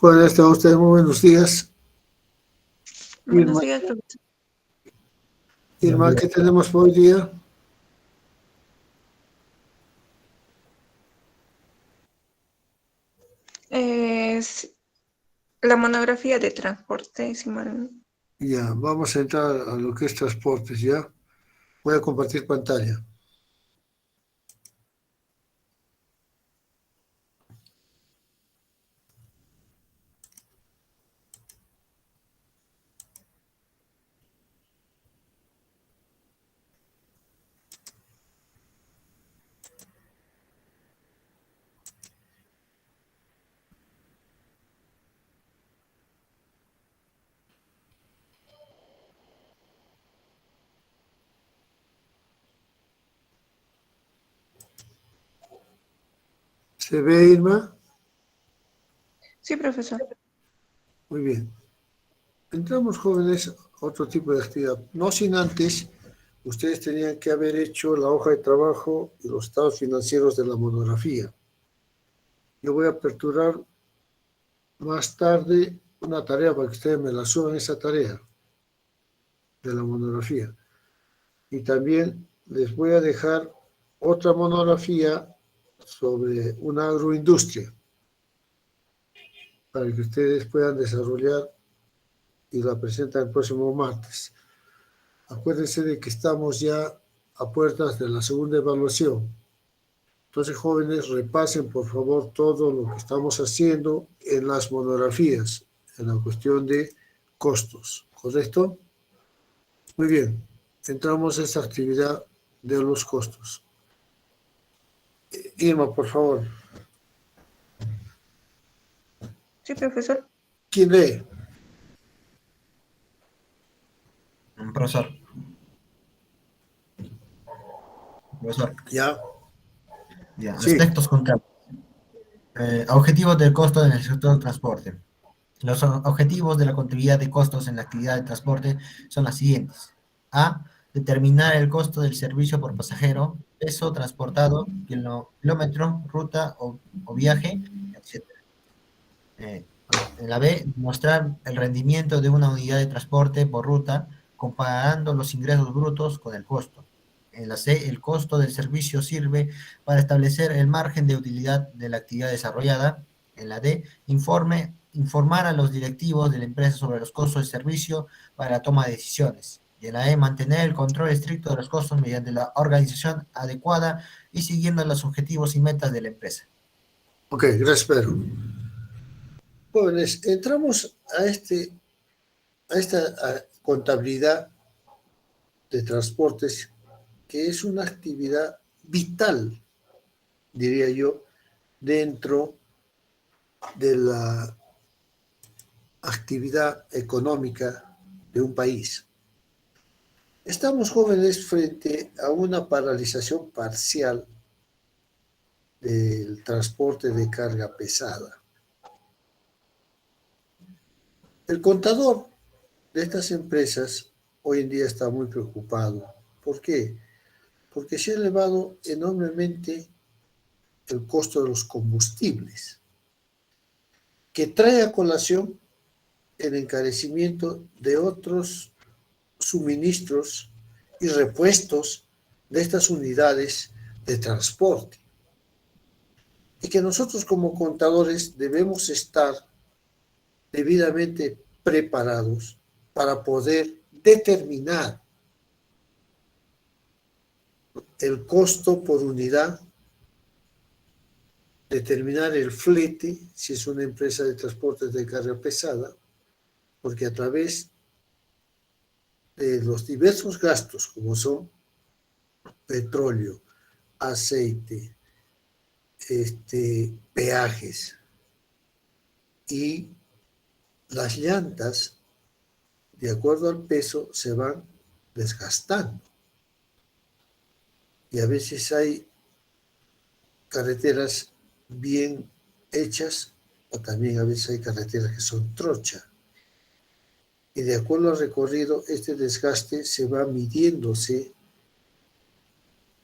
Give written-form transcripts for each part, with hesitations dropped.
Buenas tardes a ustedes, muy buenos días. Buenos días, profesor. Irma, ¿qué tenemos por hoy día? Es la monografía de transporte, si mal. Ya, vamos a entrar a lo que es transportes, ¿ya? Voy a compartir pantalla. ¿Se ve, Irma? Sí, profesor. Muy bien. Entramos, jóvenes, a otro tipo de actividad. No sin antes, ustedes tenían que haber hecho la hoja de trabajo y los estados financieros de la monografía. Yo voy a aperturar más tarde una tarea para que ustedes me la suban, esa tarea de la monografía. Y también les voy a dejar otra monografía sobre una agroindustria para que ustedes puedan desarrollar y la presentan el próximo martes. Acuérdense de que estamos ya a puertas de la segunda evaluación. Entonces, jóvenes, repasen por favor todo lo que estamos haciendo en las monografías, en la cuestión de costos, ¿correcto? Muy bien, entramos a esta actividad de los costos. Irma, por favor. Sí, profesor. ¿Quién lee? Profesor. Ya. Ya, Sí. aspectos contables. Objetivos del costo en el sector del transporte. Los objetivos de la contabilidad de costos en la actividad de transporte son las siguientes. A. Determinar el costo del servicio por pasajero, peso transportado, kilómetro, ruta o viaje, etc. En la B. Mostrar el rendimiento de una unidad de transporte por ruta, comparando los ingresos brutos con el costo. En la C. El costo del servicio sirve para establecer el margen de utilidad de la actividad desarrollada. En la D. Informar a los directivos de la empresa sobre los costos de servicio para la toma de decisiones. Y en la E. Mantener el control estricto de los costos mediante la organización adecuada y siguiendo los objetivos y metas de la empresa. Ok, gracias, Pedro. Jóvenes, entramos a esta contabilidad de transportes, que es una actividad vital, diría yo, dentro de la actividad económica de un país. Estamos, jóvenes, frente a una paralización parcial del transporte de carga pesada. El contador de estas empresas hoy en día está muy preocupado. ¿Por qué? Porque se ha elevado enormemente el costo de los combustibles, que trae a colación el encarecimiento de otros suministros y repuestos de estas unidades de transporte. Y que nosotros como contadores debemos estar debidamente preparados para poder determinar el costo por unidad, determinar el flete, si es una empresa de transportes de carga pesada, porque a través de los diversos gastos, como son petróleo, aceite, peajes y las llantas, de acuerdo al peso, se van desgastando. Y a veces hay carreteras bien hechas o también a veces hay carreteras que son trocha. Y de acuerdo al recorrido, este desgaste se va midiéndose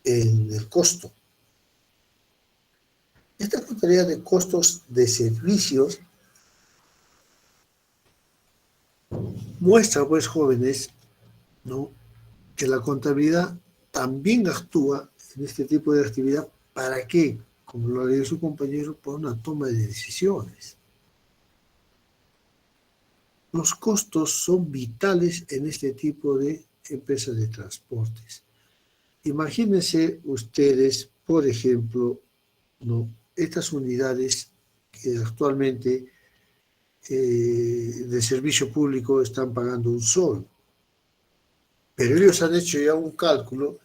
en el costo. Esta contabilidad de costos de servicios muestra, pues, jóvenes, ¿no?, que la contabilidad también actúa en este tipo de actividad. ¿Para qué? Como lo ha leído su compañero, por una toma de decisiones. Los costos son vitales en este tipo de empresas de transportes. Imagínense ustedes, por ejemplo, ¿no?, estas unidades que actualmente de servicio público están pagando un sol, pero ellos han hecho ya un cálculo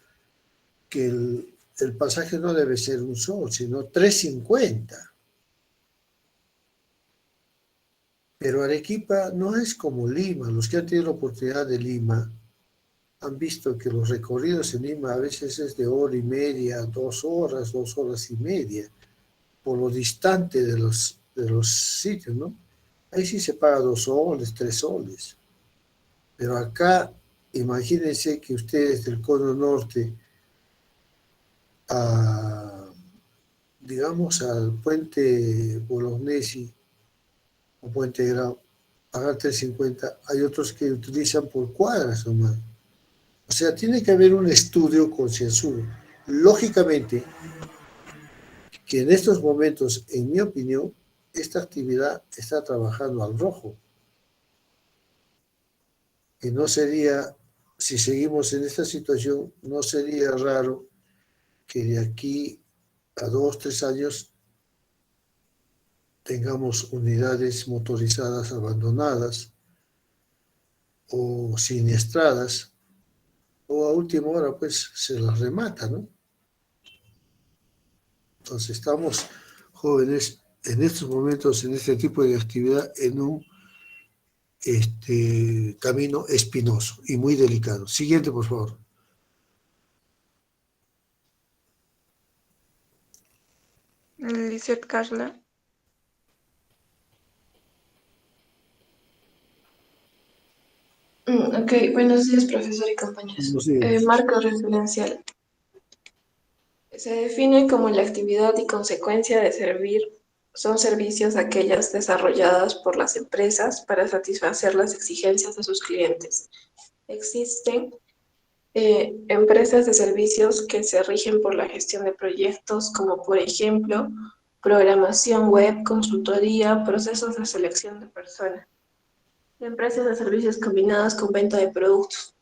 que el pasaje no debe ser un sol, sino 3.50. Pero Arequipa no es como Lima. Los que han tenido la oportunidad de Lima han visto que los recorridos en Lima a veces es de hora y media, 2 horas, 2 horas y media, por lo distante de los sitios, ¿no? Ahí sí se paga 2 soles, 3 soles. Pero acá, imagínense que ustedes del cono norte, digamos, al puente Bolognesi o Puente Grau, pagar 3.50, hay otros que utilizan por cuadras nomás. O sea, tiene que haber un estudio concienzudo. Lógicamente, que en estos momentos, en mi opinión, esta actividad está trabajando al rojo. Y no sería, si seguimos en esta situación, no sería raro que de aquí a 2 o 3 años tengamos unidades motorizadas abandonadas o siniestradas, o a última hora pues se las remata, ¿no? Entonces estamos, jóvenes, en estos momentos, en este tipo de actividad, en un camino espinoso y muy delicado. Siguiente, por favor. Lizeth Carla. Ok, buenos días, profesor y compañeros. Buenos días. Marco referencial. Se define como la actividad y consecuencia de servir. Son servicios aquellas desarrolladas por las empresas para satisfacer las exigencias de sus clientes. Existen empresas de servicios que se rigen por la gestión de proyectos, como por ejemplo, programación web, consultoría, procesos de selección de personas. Empresas de servicios combinados con venta de productos,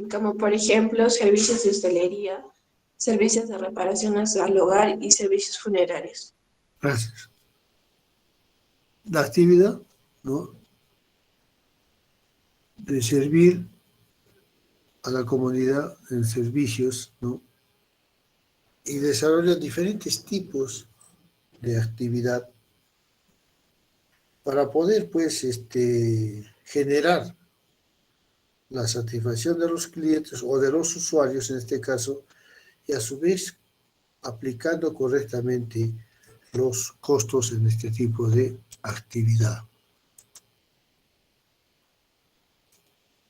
como por ejemplo servicios de hostelería, servicios de reparaciones al hogar y servicios funerarios. Gracias. La actividad, ¿no?, de servir a la comunidad en servicios, ¿no?, y desarrolla diferentes tipos de actividad para poder, pues, generar la satisfacción de los clientes o de los usuarios en este caso, y a su vez aplicando correctamente los costos en este tipo de actividad.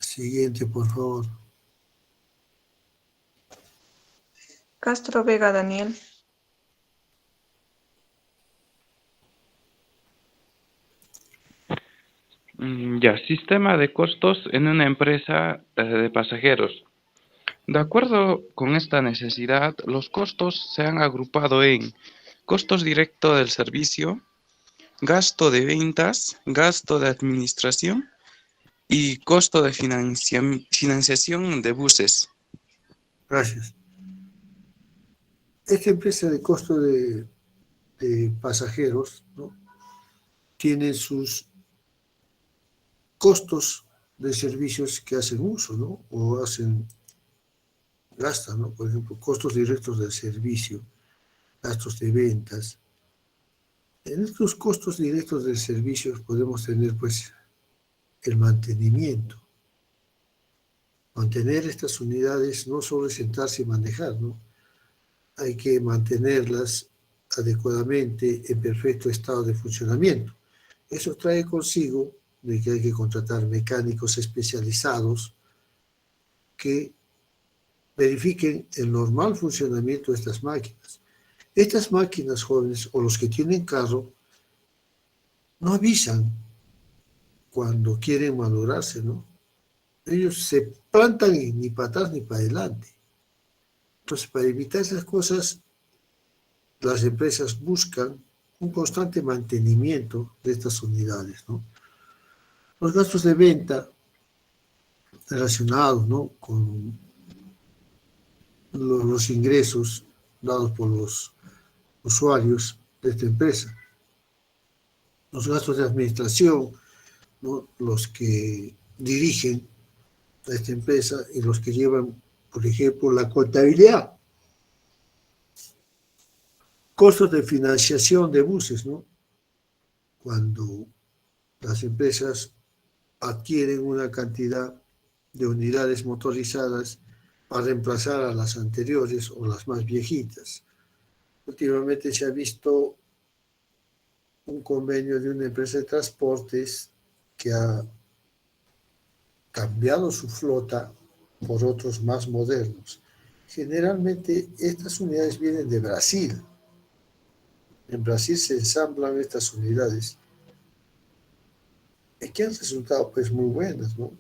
Siguiente, por favor. Castro Vega Daniel. Ya, sistema de costos en una empresa de pasajeros. De acuerdo con esta necesidad, los costos se han agrupado en costos directos del servicio, gasto de ventas, gasto de administración y costo de financiación de buses. Gracias. Esta empresa de costo de pasajeros, ¿no?, tiene sus costos de servicios que hacen uso, ¿no?, o gastan, ¿no? Por ejemplo, costos directos del servicio, gastos de ventas. En estos costos directos del servicio podemos tener, pues, el mantenimiento. Mantener estas unidades no solo es sentarse y manejar, ¿no? Hay que mantenerlas adecuadamente en perfecto estado de funcionamiento. Eso trae consigo de que hay que contratar mecánicos especializados que verifiquen el normal funcionamiento de estas máquinas. Estas máquinas, jóvenes, o los que tienen carro, no avisan cuando quieren malograrse, ¿no? Ellos se plantan y ni para atrás ni para adelante. Entonces, para evitar esas cosas, las empresas buscan un constante mantenimiento de estas unidades, ¿no? Los gastos de venta relacionados, ¿no?, con los ingresos dados por los usuarios de esta empresa. Los gastos de administración, ¿no?, los que dirigen a esta empresa y los que llevan, por ejemplo, la contabilidad. Costos de financiación de buses, ¿no? Cuando las empresas adquieren una cantidad de unidades motorizadas para reemplazar a las anteriores o las más viejitas. Últimamente se ha visto un convenio de una empresa de transportes que ha cambiado su flota por otros más modernos. Generalmente estas unidades vienen de Brasil. En Brasil se ensamblan estas unidades y que han resultado pues muy buenas, ¿no?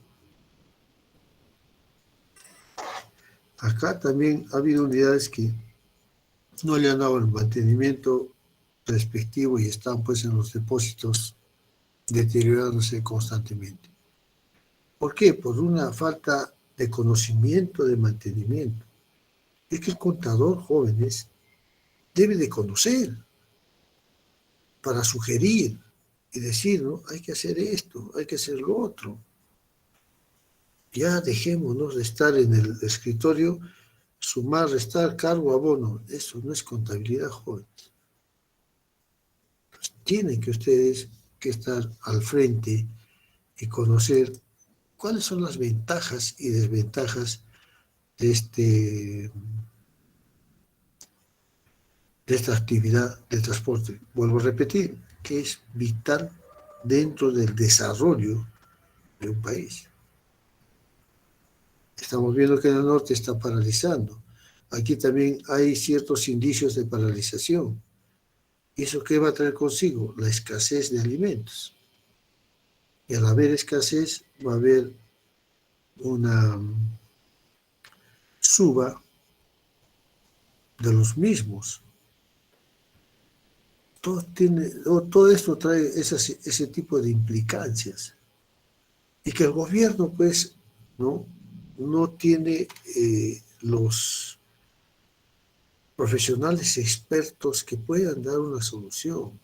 Acá también ha habido unidades que no le han dado el mantenimiento respectivo y están pues en los depósitos deteriorándose constantemente. ¿Por qué? Por una falta de conocimiento de mantenimiento. Es que el contador, jóvenes, debe de conocer para sugerir y decir, ¿no?, hay que hacer esto, hay que hacer lo otro. Ya dejémonos de estar en el escritorio, sumar, restar, cargo, abono. Eso no es contabilidad, jóvenes. Pues tienen que ustedes que estar al frente y conocer cuáles son las ventajas y desventajas de esta actividad de transporte. Vuelvo a repetir, que es vital dentro del desarrollo de un país. Estamos viendo que en el norte está paralizando. Aquí también hay ciertos indicios de paralización. ¿Y eso qué va a traer consigo? La escasez de alimentos. Y al haber escasez va a haber una suba de los mismos. Todo esto trae ese tipo de implicancias. Y que el gobierno, pues, no tiene los profesionales expertos que puedan dar una solución.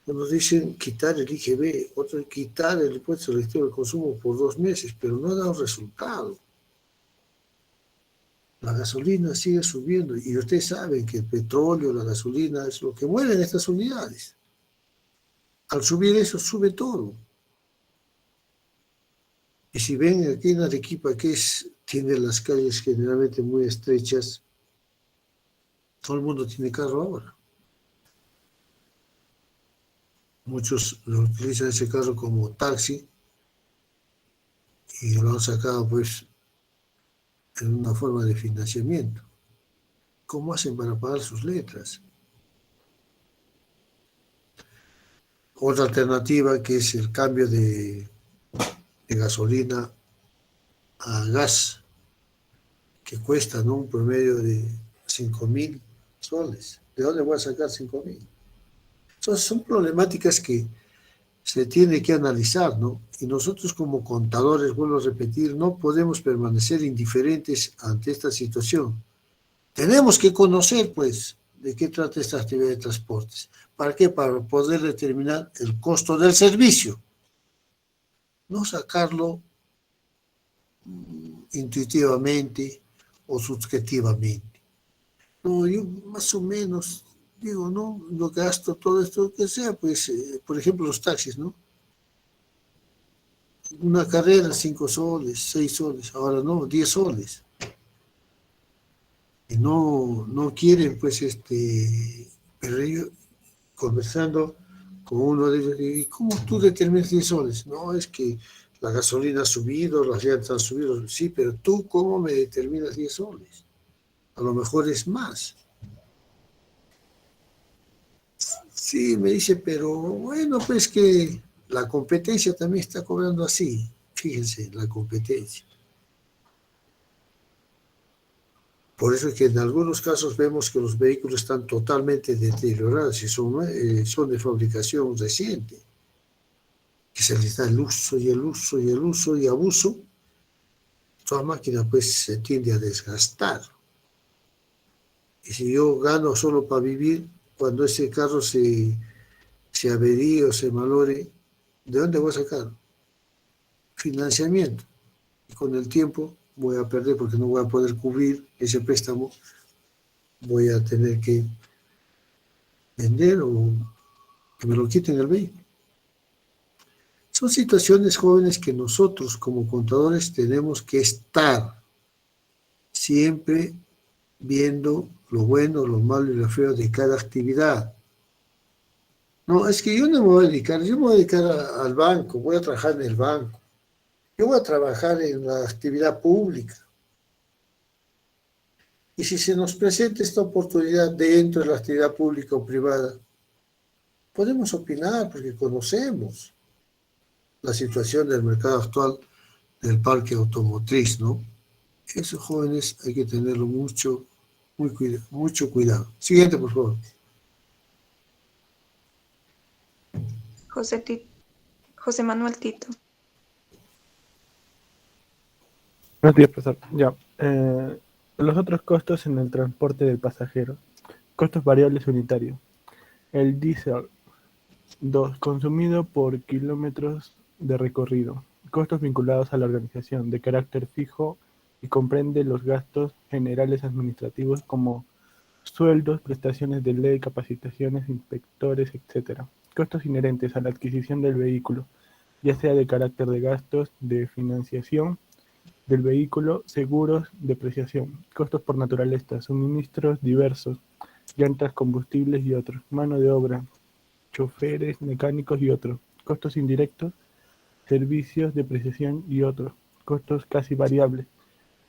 Nos dicen quitar el IGB, otros quitar el impuesto selectivo del consumo por 2 meses, pero no ha dado resultado. La gasolina sigue subiendo y ustedes saben que el petróleo, la gasolina es lo que mueven estas unidades. Al subir eso, sube todo. Y si ven aquí en Arequipa, que tiene las calles generalmente muy estrechas, todo el mundo tiene carro ahora. Muchos lo utilizan ese carro como taxi y lo han sacado pues en una forma de financiamiento. ¿Cómo hacen para pagar sus letras? Otra alternativa que es el cambio de gasolina a gas, que cuesta, ¿no?, un promedio de 5.000 soles. ¿De dónde voy a sacar 5.000? Entonces son problemáticas que se tiene que analizar, ¿no? Y nosotros como contadores, vuelvo a repetir, no podemos permanecer indiferentes ante esta situación. Tenemos que conocer, pues, de qué trata esta actividad de transportes. ¿Para qué? Para poder determinar el costo del servicio. No sacarlo intuitivamente o subjetivamente. No, yo más o menos digo, no, no gasto todo esto que sea, pues, por ejemplo, los taxis, ¿no? Una carrera, 5 soles, 6 soles, ahora no, 10 soles. Y no quieren, pues, pero ellos, conversando con uno de ellos, ¿y cómo tú determinas 10 soles? No, es que la gasolina ha subido, las llantas han subido, sí, pero tú, ¿cómo me determinas 10 soles? A lo mejor es más. Sí, me dice, pero bueno, pues que la competencia también está cobrando así. Fíjense, la competencia. Por eso es que en algunos casos vemos que los vehículos están totalmente deteriorados y son de fabricación reciente, que se les da el uso y el uso y el uso y abuso. Toda máquina pues se tiende a desgastar. Y si yo gano solo para vivir, cuando ese carro se averíe o se malore, ¿de dónde voy a sacar? Financiamiento. Y con el tiempo voy a perder porque no voy a poder cubrir ese préstamo. Voy a tener que vender o que me lo quiten el vehículo. Son situaciones jóvenes que nosotros como contadores tenemos que estar siempre viendo lo bueno, lo malo y lo feo de cada actividad. No, es que yo no me voy a dedicar, yo me voy a dedicar al banco, voy a trabajar en el banco, yo voy a trabajar en la actividad pública. Y si se nos presenta esta oportunidad dentro de la actividad pública o privada, podemos opinar porque conocemos la situación del mercado actual del parque automotriz, ¿no? Esos jóvenes hay que tenerlo mucho cuidado. Siguiente, por favor. José Manuel Tito. Buenos días, profesor. Ya. Los otros costos en el transporte del pasajero. Costos variables unitarios. El diésel. 2. Consumido por kilómetros de recorrido. Costos vinculados a la organización, de carácter fijo y comprende los gastos generales administrativos como sueldos, prestaciones de ley, capacitaciones, inspectores, etc. Costos inherentes a la adquisición del vehículo, ya sea de carácter de gastos de financiación del vehículo, seguros, depreciación, costos por naturaleza, suministros diversos, llantas, combustibles y otros, mano de obra, choferes, mecánicos y otros, costos indirectos, servicios, depreciación y otros, costos casi variables,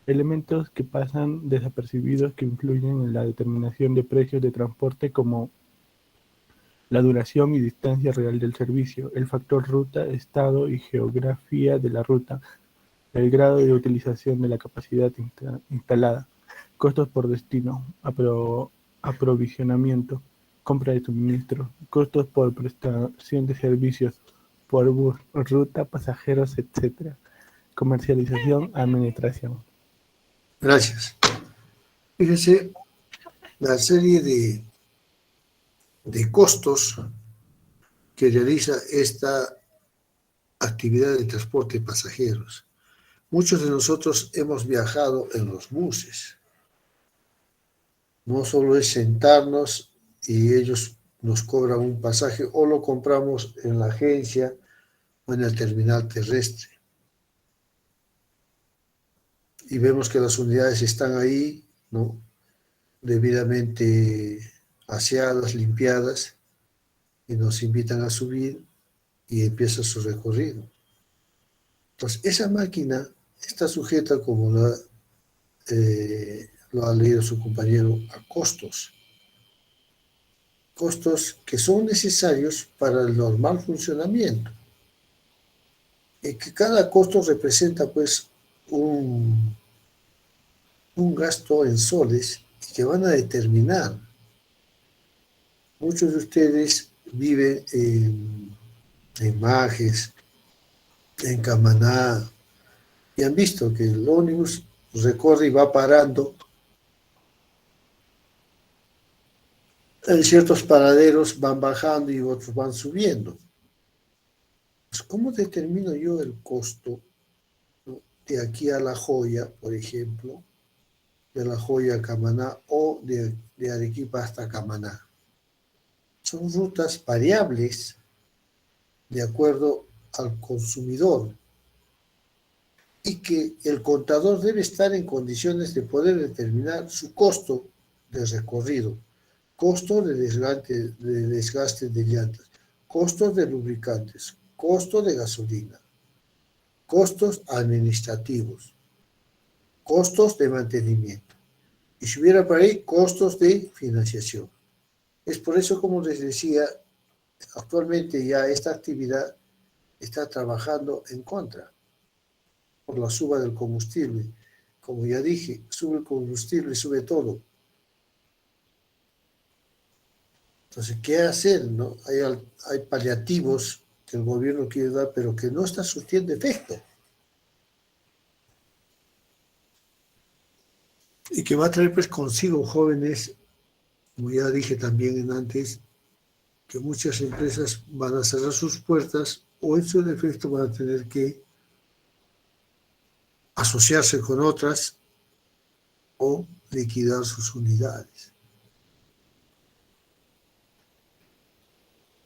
elementos que pasan desapercibidos que influyen en la determinación de precios de transporte como la duración y distancia real del servicio, el factor ruta, estado y geografía de la ruta, el grado de utilización de la capacidad instalada, costos por destino, aprovisionamiento, compra de suministros, costos por prestación de servicios, por bus, ruta, pasajeros, etc. Comercialización, administración. Gracias. Fíjense, la serie de costos que realiza esta actividad de transporte de pasajeros. Muchos de nosotros hemos viajado en los buses. No solo es sentarnos y ellos nos cobran un pasaje o lo compramos en la agencia o en el terminal terrestre. Y vemos que las unidades están ahí, ¿no? Debidamente aseadas, limpiadas, y nos invitan a subir y empieza su recorrido. Entonces, esa máquina está sujeta, como lo ha leído su compañero, a costos. Costos que son necesarios para el normal funcionamiento. Y que cada costo representa, pues, un gasto en soles que van a determinar. Muchos de ustedes viven en Majes, en Camaná, y han visto que el ómnibus recorre y va parando en ciertos paraderos, van bajando y otros van subiendo. Pues, ¿cómo determino yo el costo, ¿no? De aquí a La Joya, por ejemplo, de La Joya a Camaná o de Arequipa hasta Camaná? Son rutas variables de acuerdo al consumidor y que el contador debe estar en condiciones de poder determinar su costo de recorrido, costo de desgaste de llantas, costos de lubricantes, costo de gasolina, costos administrativos, costos de mantenimiento. Y si hubiera por ahí, costos de financiación. Es por eso, como les decía, actualmente ya esta actividad está trabajando en contra por la suba del combustible. como ya dije, sube el combustible, sube todo. Entonces, ¿qué hacer? ¿No? Hay paliativos que el gobierno quiere dar, pero que no están surtiendo efecto. Y que va a traer pues consigo jóvenes, como ya dije también antes, que muchas empresas van a cerrar sus puertas o en su defecto van a tener que asociarse con otras o liquidar sus unidades.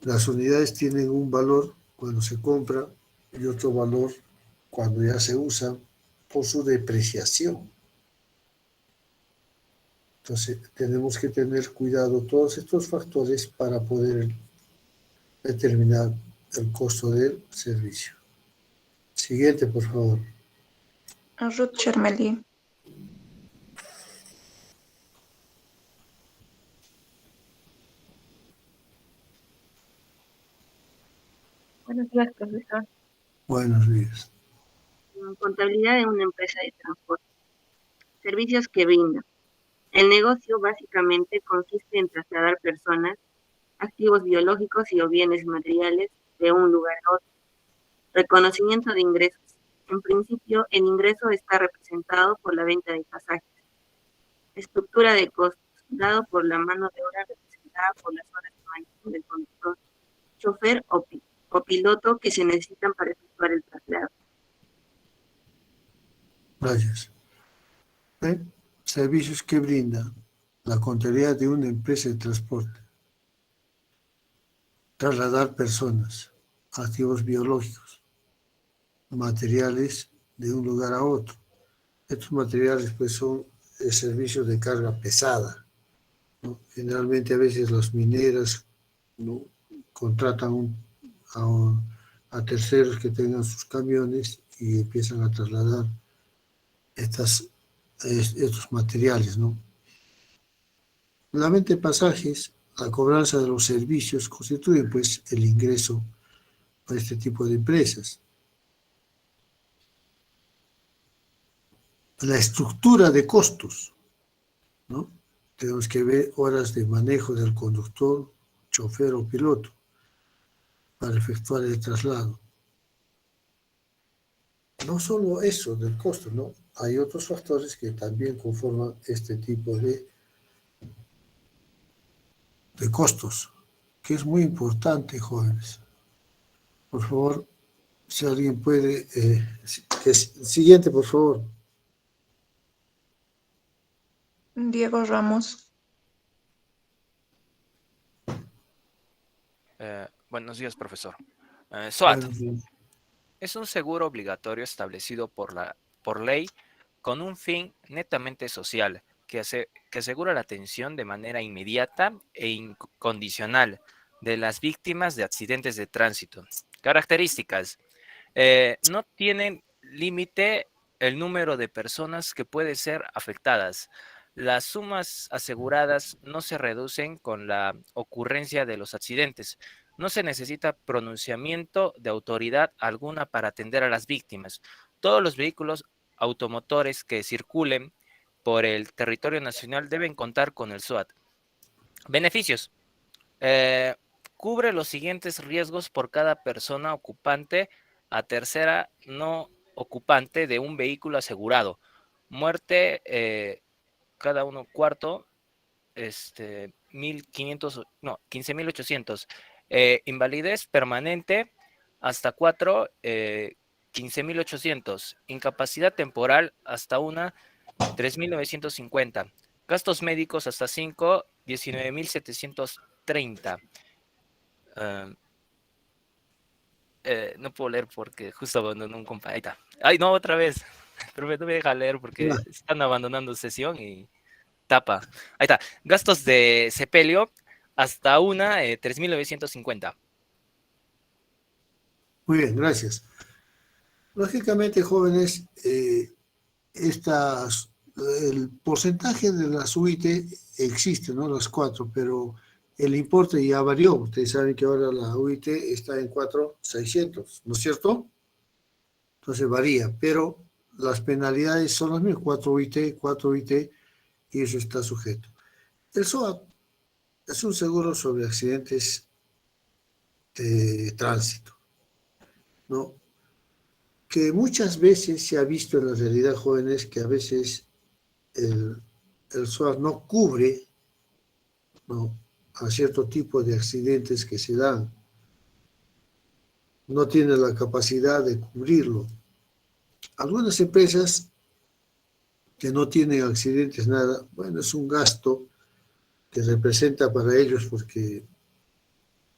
Las unidades tienen un valor cuando se compra y otro valor cuando ya se usan por su depreciación. Entonces, tenemos que tener cuidado todos estos factores para poder determinar el costo del servicio. Siguiente, por favor. Ruth Chermeli. Buenos días, profesor. Buenos días. Contabilidad de una empresa de transporte. Servicios que brinda. El negocio básicamente consiste en trasladar personas, activos biológicos y o bienes materiales de un lugar a otro. Reconocimiento de ingresos. En principio, el ingreso está representado por la venta de pasajes. Estructura de costos, dado por la mano de obra representada por las horas de manejo del conductor, chofer o piloto que se necesitan para efectuar el traslado. Gracias. Servicios que brinda la contabilidad de una empresa de transporte. Trasladar personas, activos biológicos, materiales de un lugar a otro. Estos materiales pues son servicios de carga pesada, ¿no? Generalmente a veces las mineras, ¿no?, contratan a terceros que tengan sus camiones y empiezan a trasladar estos materiales, ¿no? La venta de pasajes, la cobranza de los servicios constituyen pues el ingreso para este tipo de empresas. La estructura de costos, ¿no? Tenemos que ver horas de manejo del conductor, chofer o piloto para efectuar el traslado. No solo eso del costo, ¿no? Hay otros factores que también conforman este tipo de costos, que es muy importante, jóvenes. Por favor, si alguien puede... siguiente, por favor. Diego Ramos. Buenos días, profesor. SOAT Buenos días. es un seguro obligatorio establecido por ley con un fin netamente social que asegura la atención de manera inmediata e incondicional de las víctimas de accidentes de tránsito. Características. No tienen límite el número de personas que pueden ser afectadas. Las sumas aseguradas no se reducen con la ocurrencia de los accidentes. No se necesita pronunciamiento de autoridad alguna para atender a las víctimas. Todos los vehículos automotores que circulen por el territorio nacional deben contar con el SOAT. Beneficios. Cubre los siguientes riesgos por cada persona ocupante a tercera no ocupante de un vehículo asegurado. Muerte, cada uno cuarto, 15.800. Invalidez permanente hasta 4, 15.800. Incapacidad temporal hasta una, 3.950. Gastos médicos hasta 5, 19.730. No puedo leer porque justo abandonó un compañero. Ahí está. Ay, no, otra vez. Pero no me deja leer porque están abandonando sesión y tapa. Ahí está. Gastos de sepelio hasta una, 3.950. Muy bien, gracias. Lógicamente, jóvenes, el porcentaje de las UIT existe, ¿no? Las 4, pero el importe ya varió. Ustedes saben que ahora la UIT está en 4.600, ¿no es cierto? Entonces varía, pero las penalidades son las mismas, 4 UIT, 4 UIT, y eso está sujeto. El SOAT es un seguro sobre accidentes de tránsito, ¿no? Que muchas veces se ha visto en la realidad, jóvenes, que a veces el SOAT no cubre, ¿no?, a cierto tipo de accidentes que se dan. No tiene la capacidad de cubrirlo. Algunas empresas que no tienen accidentes, nada, bueno, es un gasto que representa para ellos porque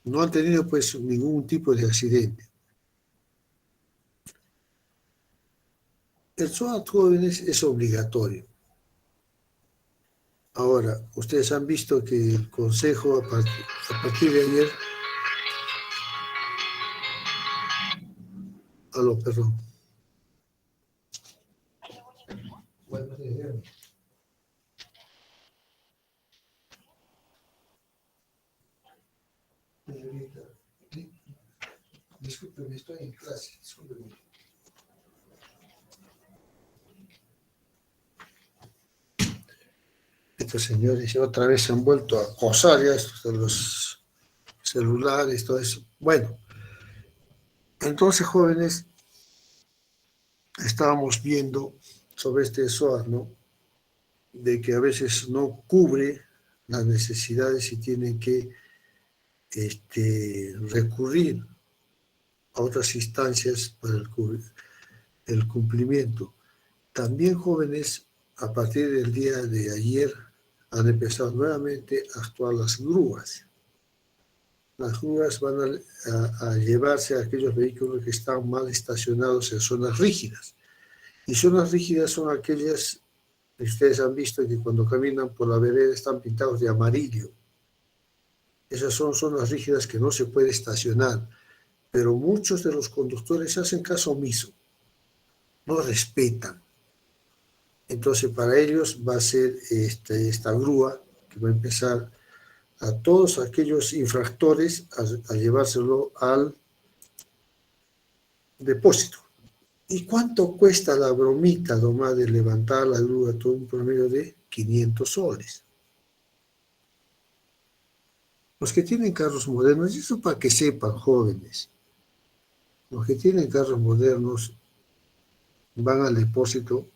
no han tenido pues ningún tipo de accidente. El SOAT, jóvenes, es obligatorio. Ahora, ustedes han visto que el Consejo a partir de ayer... Aló, perdón. Señorita, discúlpeme, estoy en clase, discúlpeme. Estos señores otra vez se han vuelto a acosar ya estos de los celulares, todo eso. Bueno, entonces, jóvenes, estábamos viendo sobre este SOAT, ¿no?, de que a veces no cubre las necesidades y tienen que recurrir a otras instancias para el cumplimiento. También, jóvenes, a partir del día de ayer han empezado nuevamente a actuar las grúas. Las grúas van a llevarse a aquellos vehículos que están mal estacionados en zonas rígidas. Y zonas rígidas son aquellas que ustedes han visto que cuando caminan por la vereda están pintados de amarillo. Esas son zonas rígidas que no se puede estacionar, pero muchos de los conductores hacen caso omiso, no respetan. Entonces, para ellos va a ser esta grúa que va a empezar a todos aquellos infractores a llevárselo al depósito. ¿Y cuánto cuesta la bromita, nomás, de levantar la grúa? Todo un promedio de 500 soles. Los que tienen carros modernos, y eso para que sepan, jóvenes, los que tienen carros modernos van al depósito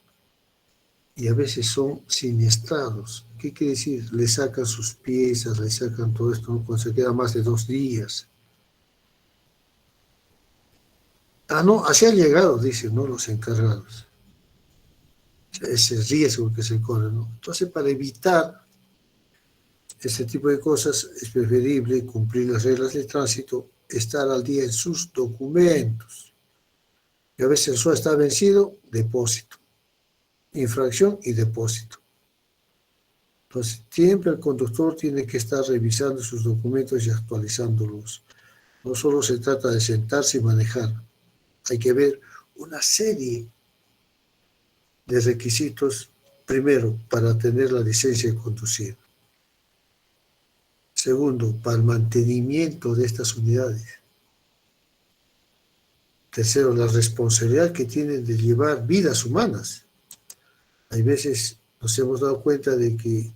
y a veces son siniestrados. ¿Qué quiere decir? Le sacan sus piezas, le sacan todo esto, ¿no?, cuando se queda más de 2 días. Ah, no, así han llegado, dicen, ¿no?, los encargados. O sea, ese riesgo que se corre, ¿no? Entonces, para evitar este tipo de cosas, es preferible cumplir las reglas de tránsito, estar al día en sus documentos. Y a veces el SOA está vencido, depósito. Infracción y depósito. Entonces, siempre el conductor tiene que estar revisando sus documentos y actualizándolos. No solo se trata de sentarse y manejar. Hay que ver una serie de requisitos, primero, para tener la licencia de conducir. Segundo, para el mantenimiento de estas unidades. Tercero, la responsabilidad que tienen de llevar vidas humanas. Hay veces nos hemos dado cuenta de que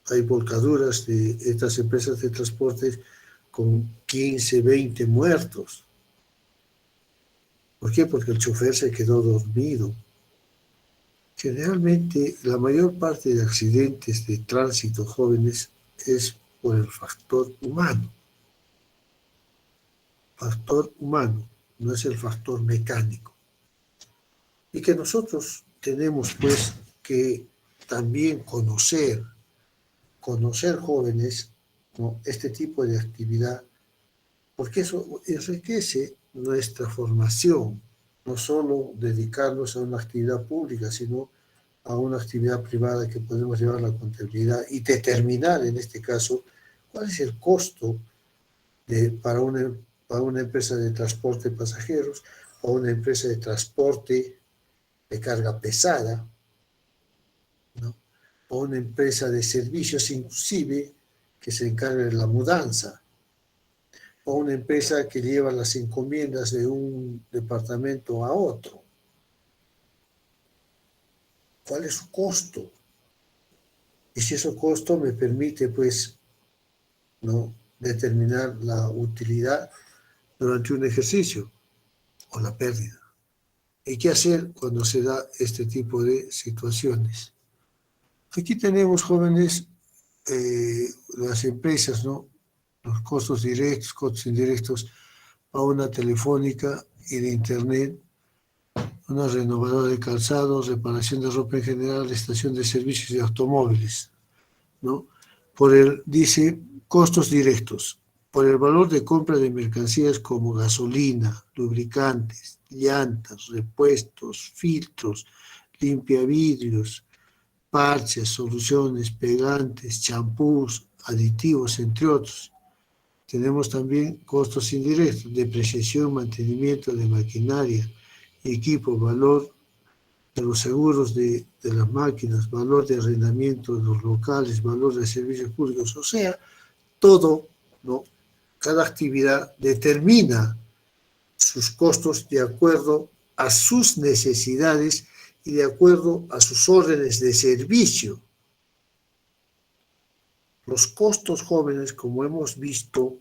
hay volcaduras de estas empresas de transporte con 15, 20 muertos. ¿Por qué? Porque el chofer se quedó dormido. Generalmente, la mayor parte de accidentes de tránsito, jóvenes, es por el factor humano. Factor humano, no es el factor mecánico. Y que nosotros tenemos, pues, que también conocer, jóvenes, ¿no?, este tipo de actividad, porque eso enriquece nuestra formación, no solo dedicarnos a una actividad pública, sino a una actividad privada que podemos llevar la contabilidad y determinar, en este caso, cuál es el costo para una empresa de transporte de pasajeros o una empresa de transporte de carga pesada, ¿no?, o una empresa de servicios inclusive que se encarga de la mudanza, o una empresa que lleva las encomiendas de un departamento a otro. cuál es su costo. Y si ese costo me permite, pues, ¿no?, determinar la utilidad durante un ejercicio o la pérdida. ¿Y qué hacer cuando se da este tipo de situaciones? Aquí tenemos, jóvenes, las empresas, ¿no?, los costos directos, costos indirectos a una telefónica y de internet, una renovadora de calzados, reparación de ropa en general, estación de servicios de automóviles, ¿no? Dice costos directos, por el valor de compra de mercancías como gasolina, lubricantes, llantas, repuestos, filtros, limpiavidrios, parches, soluciones, pegantes, champús, aditivos, entre otros. Tenemos también costos indirectos, depreciación, mantenimiento de maquinaria, equipo, valor de los seguros de las máquinas, valor de arrendamiento de los locales, valor de servicios públicos, o sea, todo, ¿no? Cada actividad determina sus costos de acuerdo a sus necesidades y de acuerdo a sus órdenes de servicio. Los costos, jóvenes, como hemos visto,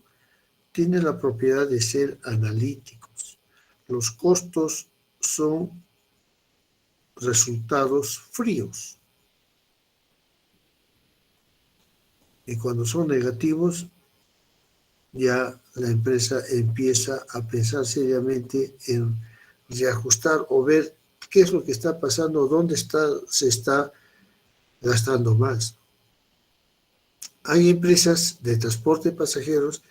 tienen la propiedad de ser analíticos. Los costos son resultados fríos. Y cuando son negativos, ya la empresa empieza a pensar seriamente en reajustar o ver qué es lo que está pasando, dónde se está gastando más. Hay empresas de transporte de pasajeros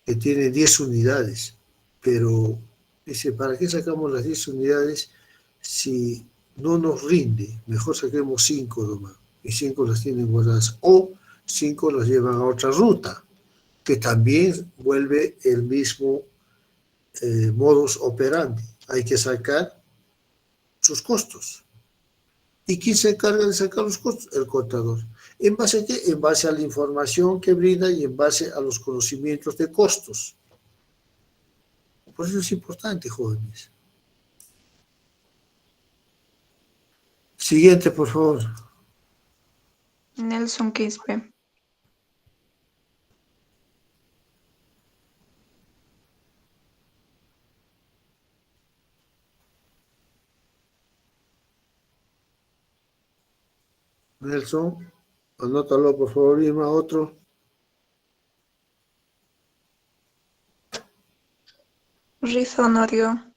que tienen 10 unidades, pero dice, ¿para qué sacamos las 10 unidades si no nos rinde? Mejor saquemos 5 nomás, y 5 las tienen guardadas, o 5 las llevan a otra ruta, que también vuelve el mismo modus operandi. Hay que sacar sus costos. ¿Y quién se encarga de sacar los costos? El contador. ¿En base a qué? En base a la información que brinda y en base a los conocimientos de costos. Por eso es importante, jóvenes. Siguiente, por favor. Nelson Quispe. Nelson, anótalo, por favor, Irma, otro. Rizo Honorio.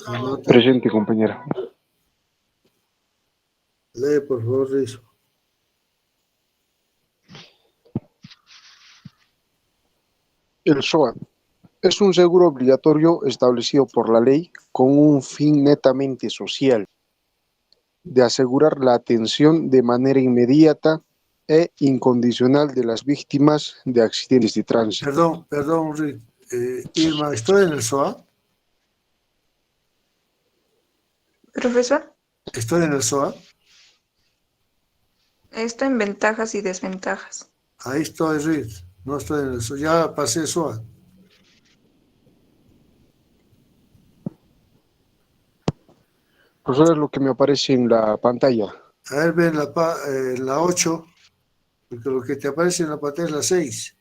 Anota. Presente, compañera. Lee, por favor, Rizo. El SOAT es un seguro obligatorio establecido por la ley con un fin netamente social, de asegurar la atención de manera inmediata e incondicional de las víctimas de accidentes de tránsito. Perdón, Irma, ¿estoy en el SOA? Profesor, ¿Estoy en el SOA? esto en ventajas y desventajas. Ahí estoy, Riz. No estoy en el SOA. Ya pasé SOA. Pues eso es lo que me aparece en la pantalla. A ver, ven la 8, porque lo que te aparece en la pantalla es la 6.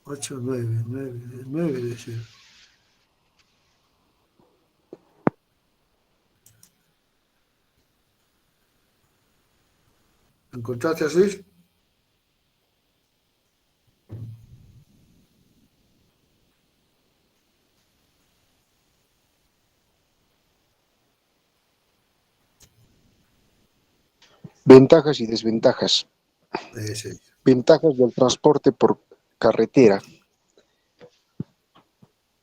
Ocho, 9 debe ser. ¿Encontraste así? Ventajas y desventajas. Sí. Ventajas del transporte por carretera.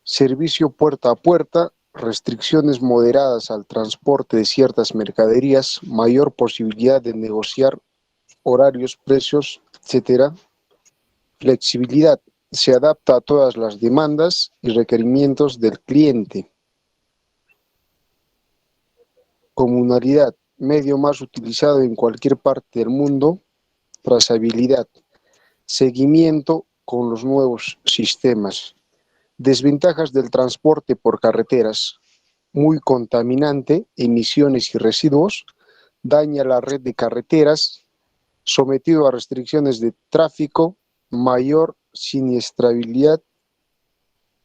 Servicio puerta a puerta, restricciones moderadas al transporte de ciertas mercaderías, mayor posibilidad de negociar horarios, precios, etc. Flexibilidad, se adapta a todas las demandas y requerimientos del cliente. Comunalidad, medio más utilizado en cualquier parte del mundo. Trazabilidad, seguimiento con los nuevos sistemas. Desventajas del transporte por carreteras, muy contaminante, emisiones y residuos, daña la red de carreteras, sometido a restricciones de tráfico, mayor siniestrabilidad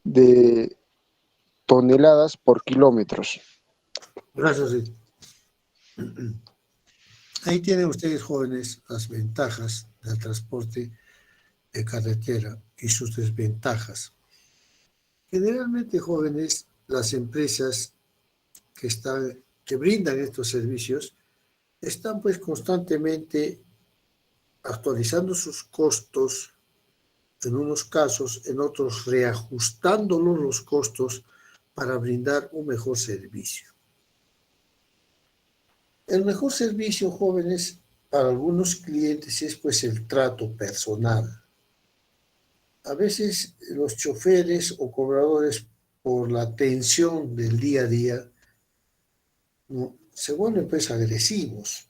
de toneladas por kilómetros. Gracias, Rick. Ahí tienen ustedes, jóvenes, las ventajas del transporte de carretera y sus desventajas. Generalmente, jóvenes, las empresas que brindan estos servicios están pues constantemente actualizando sus costos, en unos casos, en otros reajustándolos los costos para brindar un mejor servicio. El mejor servicio, jóvenes, para algunos clientes es pues el trato personal. A veces los choferes o cobradores, por la tensión del día a día, ¿no?, se vuelven pues agresivos.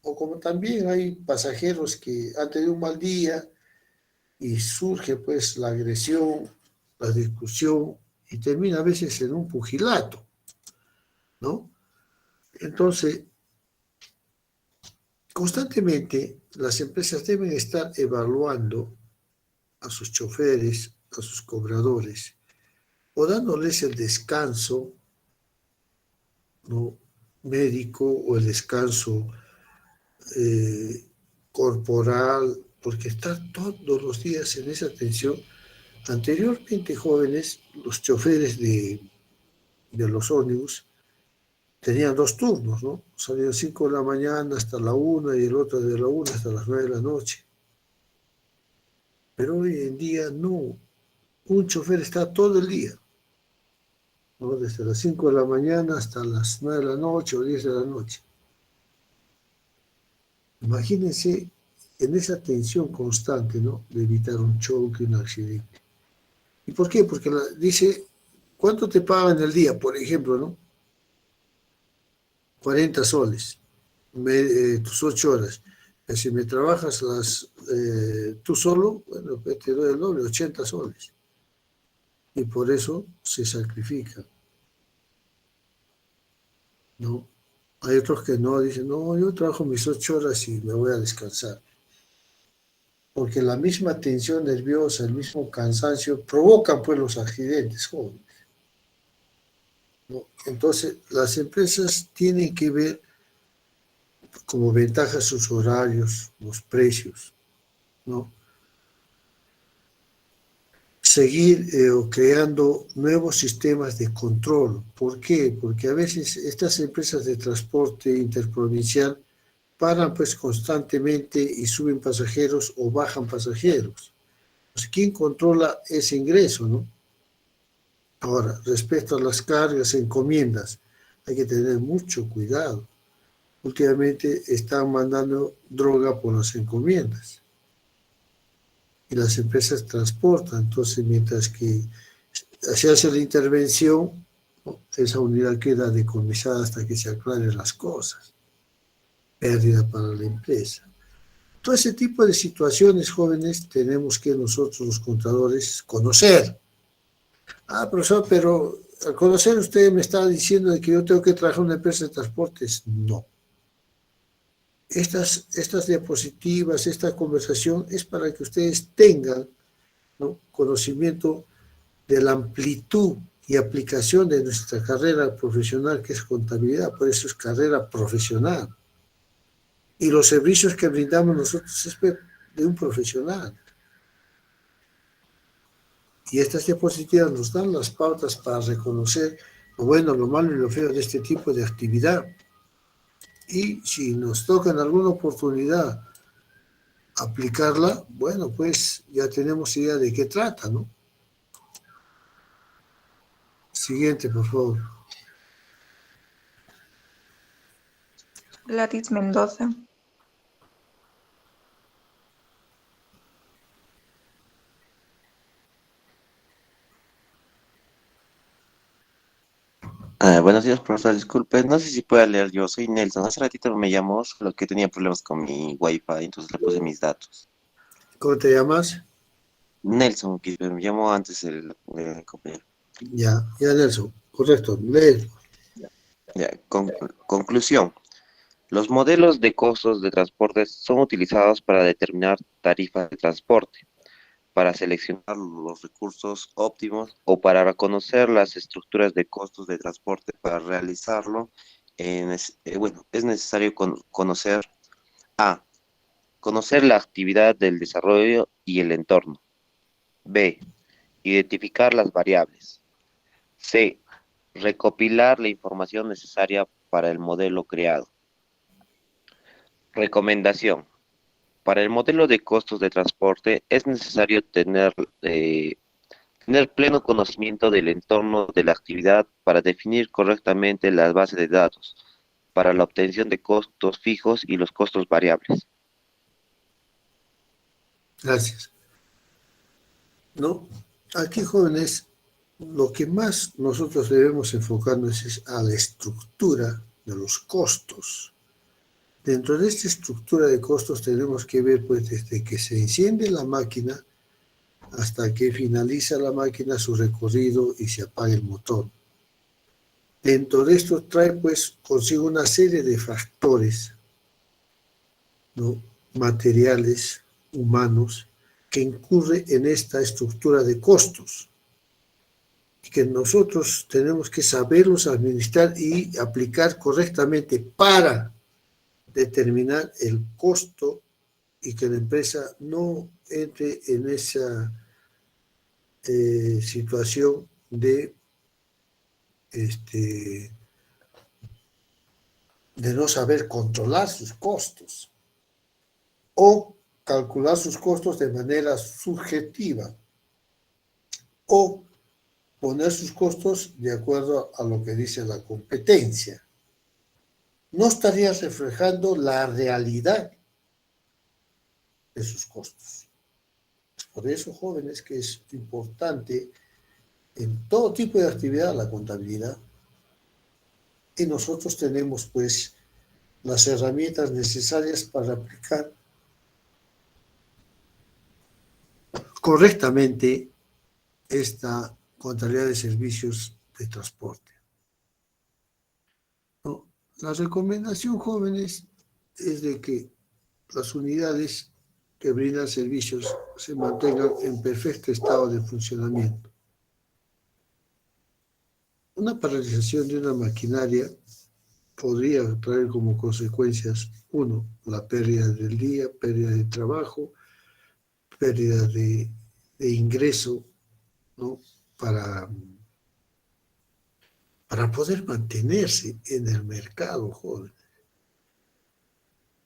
O como también hay pasajeros que han tenido un mal día y surge pues la agresión, la discusión y termina a veces en un pugilato, ¿no? Entonces, constantemente las empresas deben estar evaluando a sus choferes, a sus cobradores, o dándoles el descanso, ¿no?, médico o el descanso corporal, porque estar todos los días en esa tensión. Anteriormente, jóvenes, los choferes de los ómnibus tenían 2 turnos, ¿no? Salían 5 de la mañana hasta la 1 y el otro de la 1 hasta las 9 de la noche. Pero hoy en día no. Un chofer está todo el día, ¿no?, desde las 5 de la mañana hasta las 9 de la noche o 10 de la noche. Imagínense en esa tensión constante, ¿no?, de evitar un choque, un accidente. ¿Y por qué? Porque dice, ¿cuánto te pagan el día? Por ejemplo, ¿no? 40 soles, tus 8 horas. Si me trabajas tú solo, bueno, pues te doy el doble, 80 soles. Y por eso se sacrifican, ¿no? Hay otros que no, dicen, no, yo trabajo mis 8 horas y me voy a descansar. Porque la misma tensión nerviosa, el mismo cansancio, provocan pues los accidentes, jóvenes, ¿no? Entonces, las empresas tienen que ver como ventaja sus horarios, los precios, ¿no? Seguir creando nuevos sistemas de control. ¿Por qué? Porque a veces estas empresas de transporte interprovincial paran pues constantemente y suben pasajeros o bajan pasajeros. Pues, ¿quién controla ese ingreso, no? Ahora, respecto a las cargas, encomiendas, hay que tener mucho cuidado. Últimamente están mandando droga por las encomiendas y las empresas transportan. Entonces, mientras que se hace la intervención, ¿no?, esa unidad queda decomisada hasta que se aclaren las cosas. Pérdida para la empresa. Todo ese tipo de situaciones, jóvenes, tenemos que nosotros los contadores conocer. Profesor, pero al conocer usted me está diciendo de que yo tengo que trabajar en una empresa de transportes. No. Estas diapositivas, esta conversación es para que ustedes tengan, ¿no?, conocimiento de la amplitud y aplicación de nuestra carrera profesional, que es contabilidad. Por eso es carrera profesional. Y los servicios que brindamos nosotros es de un profesional. Y estas diapositivas nos dan las pautas para reconocer lo bueno, lo malo y lo feo de este tipo de actividad. Y si nos toca en alguna oportunidad aplicarla, bueno, pues ya tenemos idea de qué trata, ¿no? Siguiente, por favor. Gladys Mendoza. Buenos días, profesor. Disculpe, no sé si pueda leer yo. Soy Nelson. Hace ratito me llamó, solo que tenía problemas con mi Wi-Fi, entonces le puse mis datos. ¿Cómo te llamas? Nelson, que me llamó antes el compañero. Ya, Nelson. Correcto, lee. Ya, conclusión. Los modelos de costos de transporte son utilizados para determinar tarifas de transporte, para seleccionar los recursos óptimos o para reconocer las estructuras de costos de transporte. Para realizarlo, bueno, es necesario conocer A. Conocer la actividad del desarrollo y el entorno. B. Identificar las variables. C. Recopilar la información necesaria para el modelo creado. Recomendación. Para el modelo de costos de transporte es necesario tener pleno conocimiento del entorno de la actividad para definir correctamente las bases de datos para la obtención de costos fijos y los costos variables. Gracias. No, aquí, jóvenes, lo que más nosotros debemos enfocarnos es a la estructura de los costos. Dentro de esta estructura de costos tenemos que ver, pues, desde que se enciende la máquina hasta que finaliza la máquina su recorrido y se apaga el motor. Dentro de esto trae, pues, consigo una serie de factores, ¿no?, materiales, humanos, que incurre en esta estructura de costos, y que nosotros tenemos que saberlos administrar y aplicar correctamente para determinar el costo y que la empresa no entre en esa situación de no saber controlar sus costos o calcular sus costos de manera subjetiva o poner sus costos de acuerdo a lo que dice la competencia. No estaría reflejando la realidad de sus costos. Por eso, jóvenes, que es importante en todo tipo de actividad la contabilidad, y nosotros tenemos, pues, las herramientas necesarias para aplicar correctamente esta contabilidad de servicios de transporte. ¿No? La recomendación, jóvenes, es de que las unidades que brindan servicios se mantengan en perfecto estado de funcionamiento. Una paralización de una maquinaria podría traer como consecuencias, uno, la pérdida del día, pérdida de trabajo, pérdida de ingreso, ¿no?, para poder mantenerse en el mercado, joven.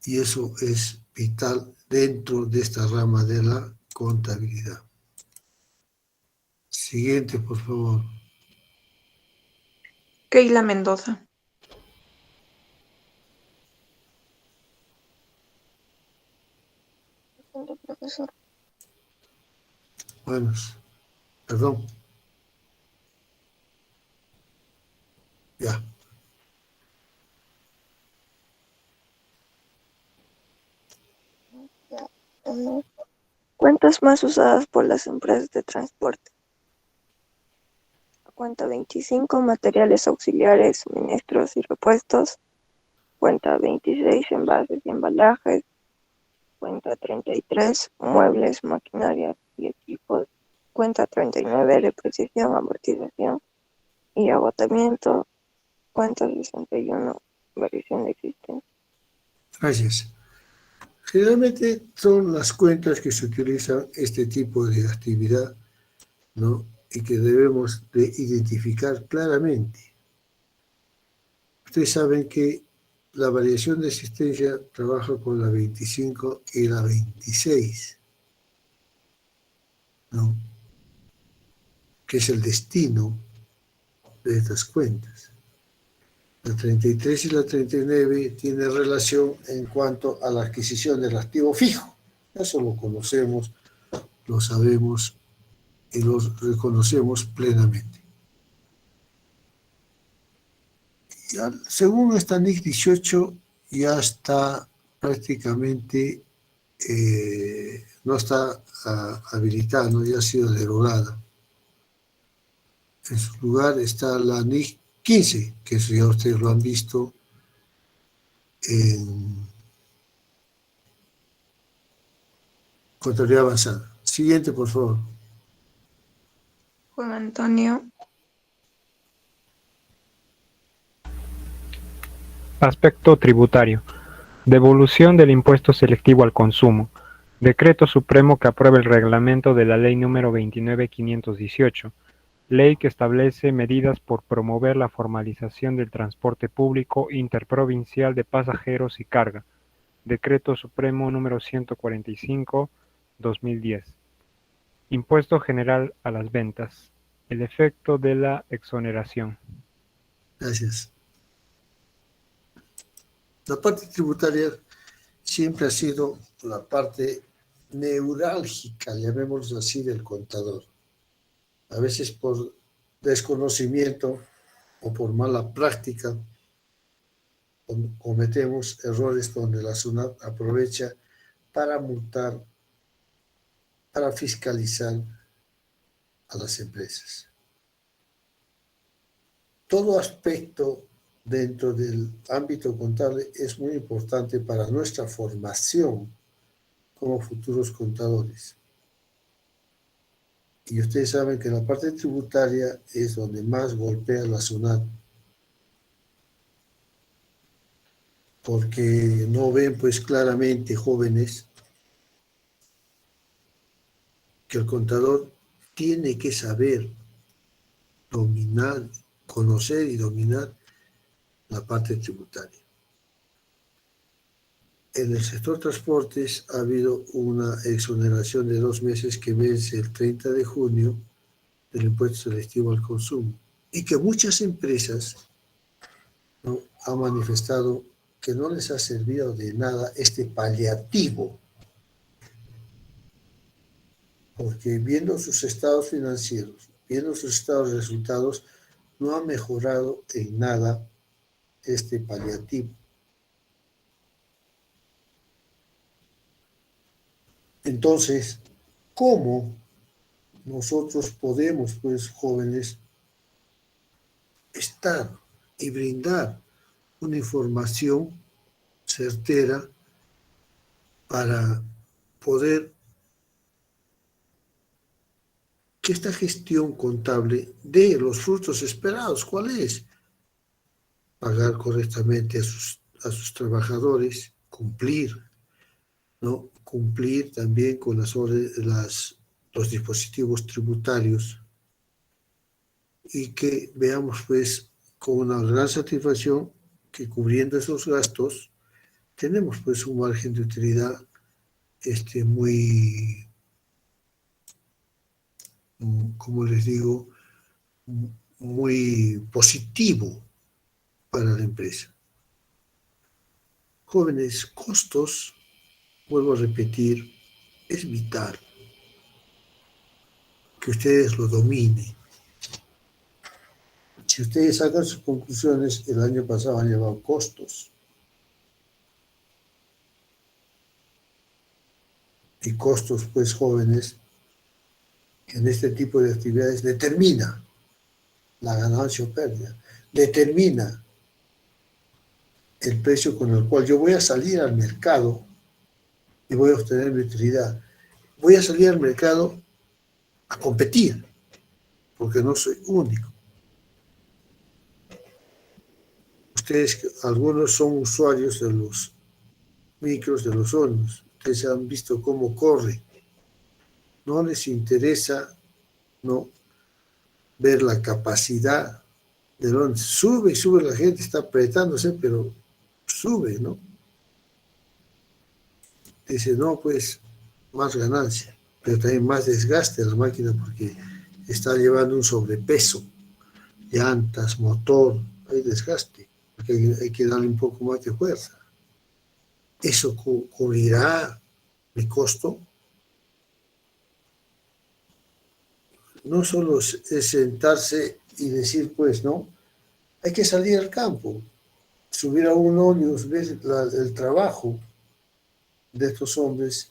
Y eso es vital dentro de esta rama de la contabilidad. Siguiente, por favor. Keila Mendoza. Profesor. Buenos. Perdón. Ya. Cuentas más usadas por las empresas de transporte. Cuenta 25, materiales auxiliares, suministros y repuestos. Cuenta 26, envases y embalajes. Cuenta 33, muebles, maquinaria y equipos. Cuenta 39, reposición, amortización y agotamiento. Cuenta 61, variación de existencia. Gracias. Generalmente son las cuentas que se utilizan este tipo de actividad, ¿no?, y que debemos de identificar claramente. Ustedes saben que la variación de existencia trabaja con la 25 y la 26, ¿no?, que es el destino de estas cuentas. La 33 y la 39 tienen relación en cuanto a la adquisición del activo fijo. Eso lo conocemos, lo sabemos y lo reconocemos plenamente. Ya, según esta NIC 18, ya está prácticamente, no está habilitada, ¿no? Ya ha sido derogada. En su lugar está la NIC 15, que eso ya ustedes lo han visto en Contabilidad Avanzada. Siguiente, por favor. Juan Antonio. Aspecto tributario. Devolución del impuesto selectivo al consumo. Decreto Supremo que aprueba el reglamento de la Ley número 29.518. Ley que establece medidas por promover la formalización del transporte público interprovincial de pasajeros y carga. Decreto Supremo número 145/2010. Impuesto general a las ventas. El efecto de la exoneración. Gracias. La parte tributaria siempre ha sido la parte neurálgica, llamémoslo así, del contador. A veces por desconocimiento o por mala práctica cometemos errores donde la SUNAT aprovecha para multar, para fiscalizar a las empresas. Todo aspecto dentro del ámbito contable es muy importante para nuestra formación como futuros contadores. Y ustedes saben que la parte tributaria es donde más golpea la SUNAT, porque no ven pues claramente, jóvenes, que el contador tiene que saber dominar, conocer y dominar la parte tributaria. En el sector transportes ha habido una exoneración de 2 meses que vence el 30 de junio del impuesto selectivo al consumo y que muchas empresas, ¿no?, han manifestado que no les ha servido de nada este paliativo, porque viendo sus estados financieros, viendo sus estados de resultados, no ha mejorado en nada este paliativo. Entonces, ¿cómo nosotros podemos, pues, jóvenes, estar y brindar una información certera para poder que esta gestión contable dé los frutos esperados? ¿Cuál es? Pagar correctamente a sus trabajadores, cumplir, ¿no? Cumplir también con los dispositivos tributarios y que veamos pues con una gran satisfacción que cubriendo esos gastos tenemos pues un margen de utilidad muy, como les digo, muy positivo para la empresa. Jóvenes, costos, vuelvo a repetir, es vital que ustedes lo dominen. Si ustedes sacan sus conclusiones, el año pasado han llevado costos. Y costos, pues, jóvenes, en este tipo de actividades determina la ganancia o pérdida, determina el precio con el cual yo voy a salir al mercado y voy a obtener mi utilidad. Voy a salir al mercado a competir, porque no soy único. Ustedes, algunos son usuarios de los micros, de los ómnibus. Ustedes han visto cómo corre. No les interesa, no, ver la capacidad del ómnibus. Sube y sube, la gente está apretándose, pero sube, ¿no? Dice, no, pues, más ganancia, pero también más desgaste a la máquina porque está llevando un sobrepeso, llantas, motor, hay desgaste, porque hay que darle un poco más de fuerza. ¿Eso cubrirá mi costo? No solo es sentarse y decir, pues, no, Hay que salir al campo, subir a un ómnibus, ver el trabajo de estos hombres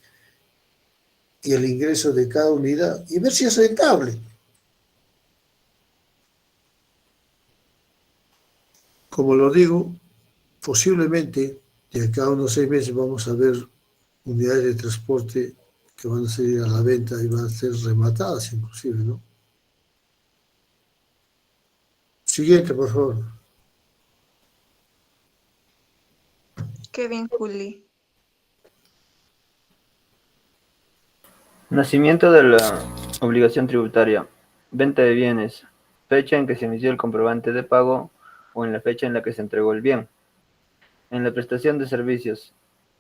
y el ingreso de cada unidad y ver si es rentable. Como lo digo, posiblemente de acá a unos 6 meses vamos a ver unidades de transporte que van a salir a la venta y van a ser rematadas inclusive, ¿no? Siguiente, por favor. Kevin Juli. Nacimiento de la obligación tributaria. Venta de bienes. Fecha en que se emitió el comprobante de pago o en la fecha en la que se entregó el bien. En la prestación de servicios.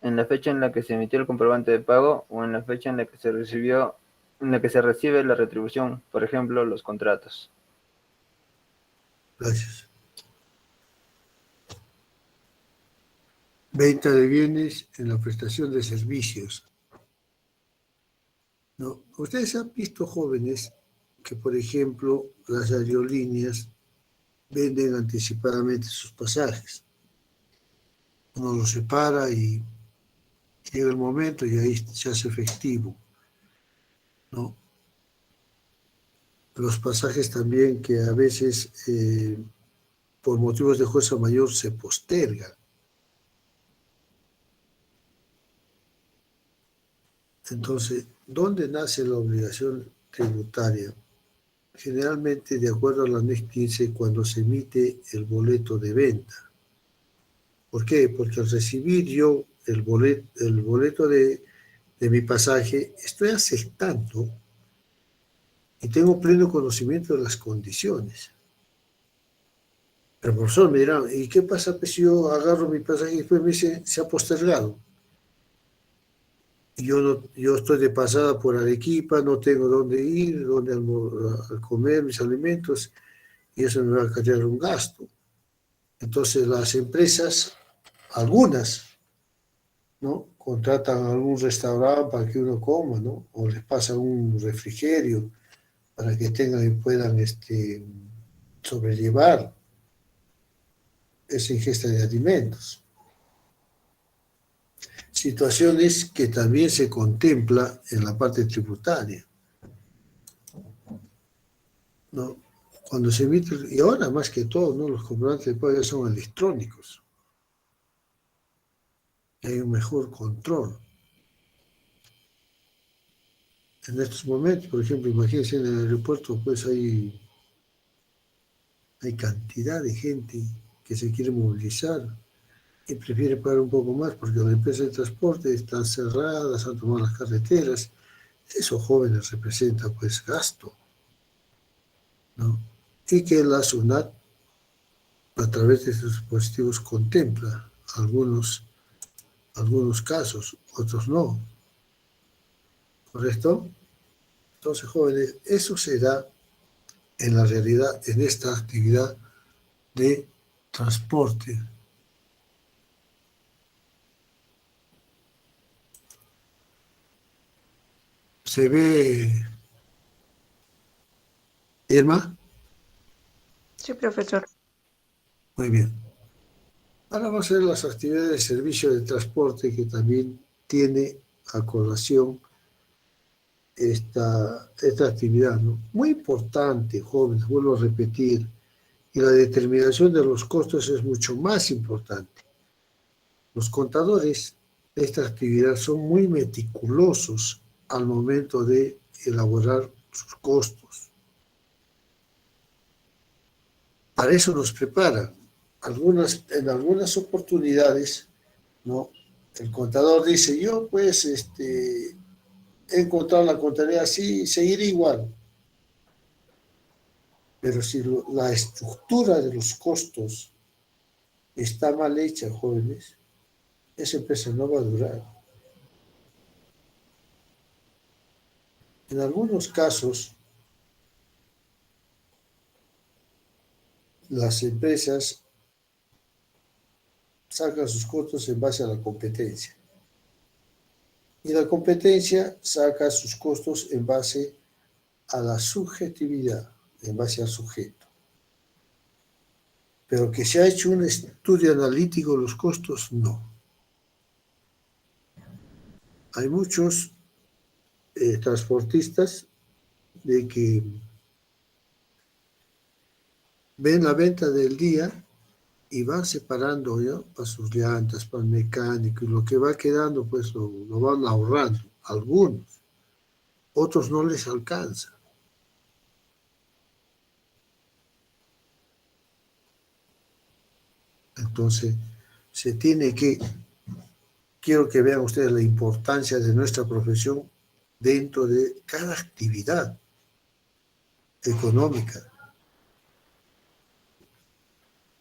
En la fecha en la que se emitió el comprobante de pago o en la fecha en la que se recibe la retribución, por ejemplo, los contratos. Gracias. Venta de bienes en la prestación de servicios. ¿No? Ustedes han visto jóvenes que, por ejemplo, las aerolíneas venden anticipadamente sus pasajes. Uno los separa y llega el momento y ahí se hace efectivo, ¿no? Los pasajes también que a veces por motivos de fuerza mayor se postergan. Entonces, ¿dónde nace la obligación tributaria? Generalmente, de acuerdo a la NEC 15, cuando se emite el boleto de venta. ¿Por qué? Porque al recibir yo el boleto de mi pasaje, estoy aceptando y tengo pleno conocimiento de las condiciones. Pero profesor me dirá, ¿y qué pasa si yo agarro mi pasaje y después me dice, se ha postergado? Yo estoy de pasada por Arequipa, no tengo dónde ir, dónde comer mis alimentos, y eso me va a acarrear un gasto. Entonces las empresas, algunas, ¿no?, contratan algún restaurante para que uno coma, ¿no?, o les pasan un refrigerio para que tengan y puedan sobrellevar esa ingesta de alimentos. Situaciones que también se contempla en la parte tributaria, ¿no? Cuando se emite, y ahora más que todo, ¿no?, los comprobantes de pago ya son electrónicos. Y hay un mejor control. En estos momentos, por ejemplo, imagínense en el aeropuerto, pues hay cantidad de gente que se quiere movilizar y prefiere pagar un poco más porque las empresas de transporte están cerradas, han tomado las carreteras. Esos jóvenes representan pues gasto, ¿no? Y que la SUNAT, a través de sus dispositivos, contempla algunos casos, otros no. ¿Correcto? Entonces, jóvenes, eso se da en la realidad, en esta actividad de transporte. ¿Se ve, Irma? Sí, profesor. Muy bien. Ahora vamos a ver las actividades de servicio de transporte que también tiene a colación esta actividad, ¿no? Muy importante, jóvenes, vuelvo a repetir, y la determinación de los costos es mucho más importante. Los contadores de esta actividad son muy meticulosos al momento de elaborar sus costos. Para eso nos preparan. En algunas oportunidades, ¿no?, el contador dice, yo pues he encontrado la contabilidad así, seguiré igual. Pero si la estructura de los costos está mal hecha, jóvenes, esa empresa no va a durar. En algunos casos, las empresas sacan sus costos en base a la competencia. Y la competencia saca sus costos en base a la subjetividad, en base al sujeto. Pero que se ha hecho un estudio analítico de los costos, no. Hay muchos transportistas de que ven la venta del día y van separando ya para sus llantas, para el mecánico, y lo que va quedando pues lo van ahorrando, algunos, otros no les alcanza. Entonces, se tiene que, quiero que vean ustedes la importancia de nuestra profesión dentro de cada actividad económica.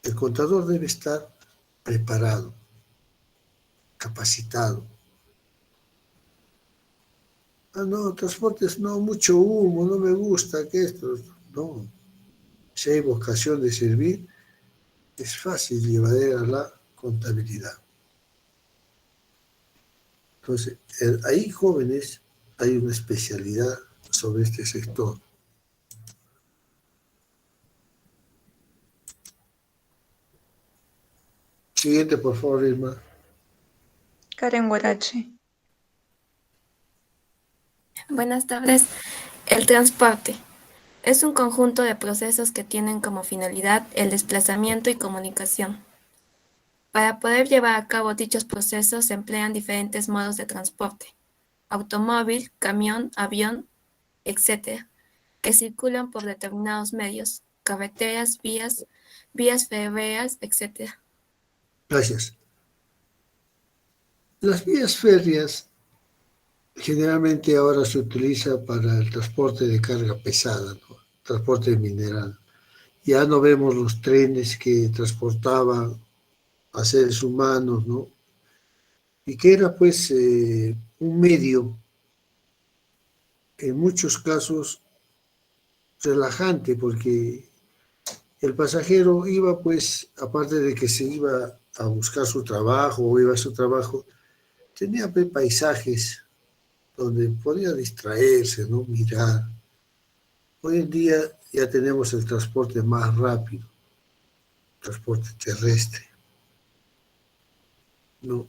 El contador debe estar preparado, capacitado. Ah, no, transportes, no, mucho humo, no me gusta que esto. No, si hay vocación de servir, es fácil llevar la contabilidad. Entonces, ahí jóvenes, hay una especialidad sobre este sector. Siguiente, por favor, Irma. Karen Guarache. Buenas tardes. El transporte es un conjunto de procesos que tienen como finalidad el desplazamiento y comunicación. Para poder llevar a cabo dichos procesos se emplean diferentes modos de transporte: automóvil, camión, avión, etc., que circulan por determinados medios, carreteras, vías férreas, etc. Gracias. Las vías férreas generalmente ahora se utiliza para el transporte de carga pesada, ¿no? Transporte mineral. Ya no vemos los trenes que transportaban a seres humanos, ¿no? Y que era pues un medio, en muchos casos, relajante, porque el pasajero iba pues, aparte de que se iba a buscar su trabajo o iba a su trabajo, tenía pues, paisajes donde podía distraerse, ¿no? Mirar. Hoy en día ya tenemos el transporte más rápido, transporte terrestre, ¿no?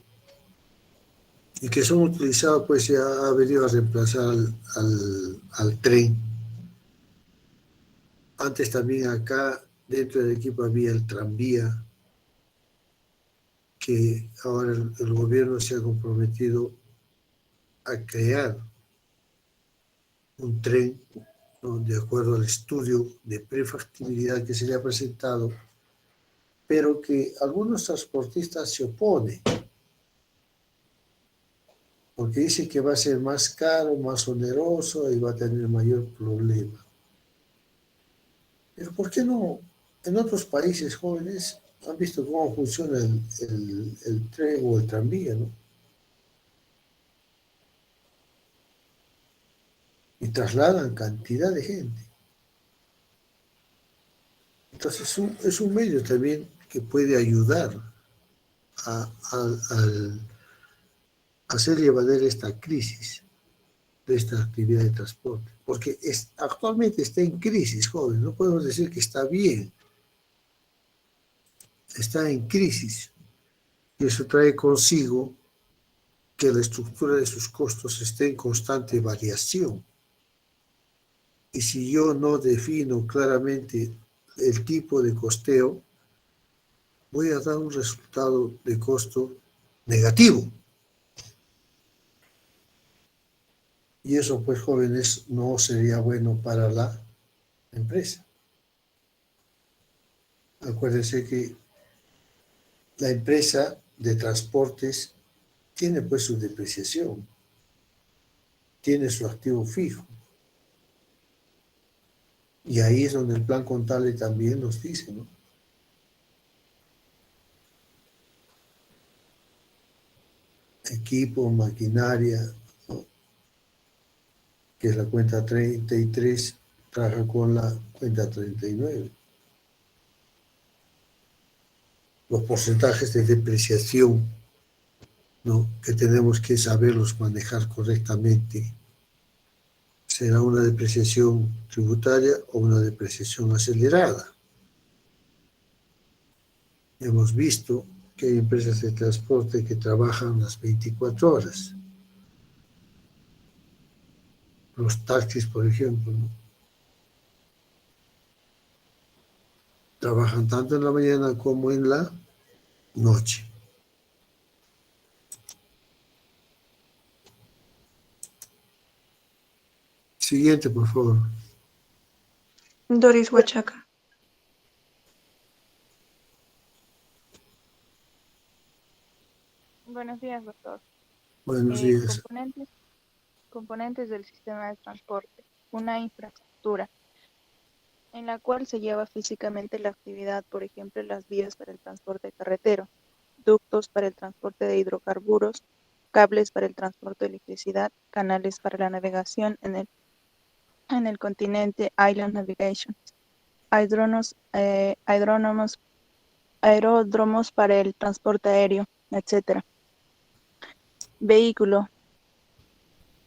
Y que son utilizados, pues ya ha venido a reemplazar al tren. Antes también acá, dentro del equipo había el tranvía, que ahora el gobierno se ha comprometido a crear un tren, ¿no? De acuerdo al estudio de prefactibilidad que se le ha presentado, pero que algunos transportistas se oponen, porque dicen que va a ser más caro, más oneroso y va a tener mayor problema. Pero ¿por qué no? En otros países jóvenes han visto cómo funciona el tren o el tranvía, ¿no? Y trasladan cantidad de gente. Entonces es un medio también que puede ayudar a hacer llevadera esta crisis de esta actividad de transporte. Porque actualmente está en crisis, joven. No podemos decir que está bien. Está en crisis. Y eso trae consigo que la estructura de sus costos esté en constante variación. Y si yo no defino claramente el tipo de costeo, voy a dar un resultado de costo negativo. Y eso, pues, jóvenes, no sería bueno para la empresa. Acuérdense que la empresa de transportes tiene, pues, su depreciación, tiene su activo fijo. Y ahí es donde el plan contable también nos dice, ¿no? Equipo, maquinaria, ¿no? Que es la cuenta 33, trabaja con la cuenta 39. Los porcentajes de depreciación, ¿no? Que tenemos que saberlos manejar correctamente. ¿Será una depreciación tributaria o una depreciación acelerada? Hemos visto que hay empresas de transporte que trabajan las 24 horas. Los taxis, por ejemplo, ¿no? Trabajan tanto en la mañana como en la noche. Siguiente, por favor. Doris Huachaca. Buenos días, doctor. Buenos días. Componentes del sistema de transporte. Una infraestructura en la cual se lleva físicamente la actividad, por ejemplo, las vías para el transporte carretero, ductos para el transporte de hidrocarburos, cables para el transporte de electricidad, canales para la navegación en el continente, Island Navigation, aeródromos para el transporte aéreo, etc. Vehículo.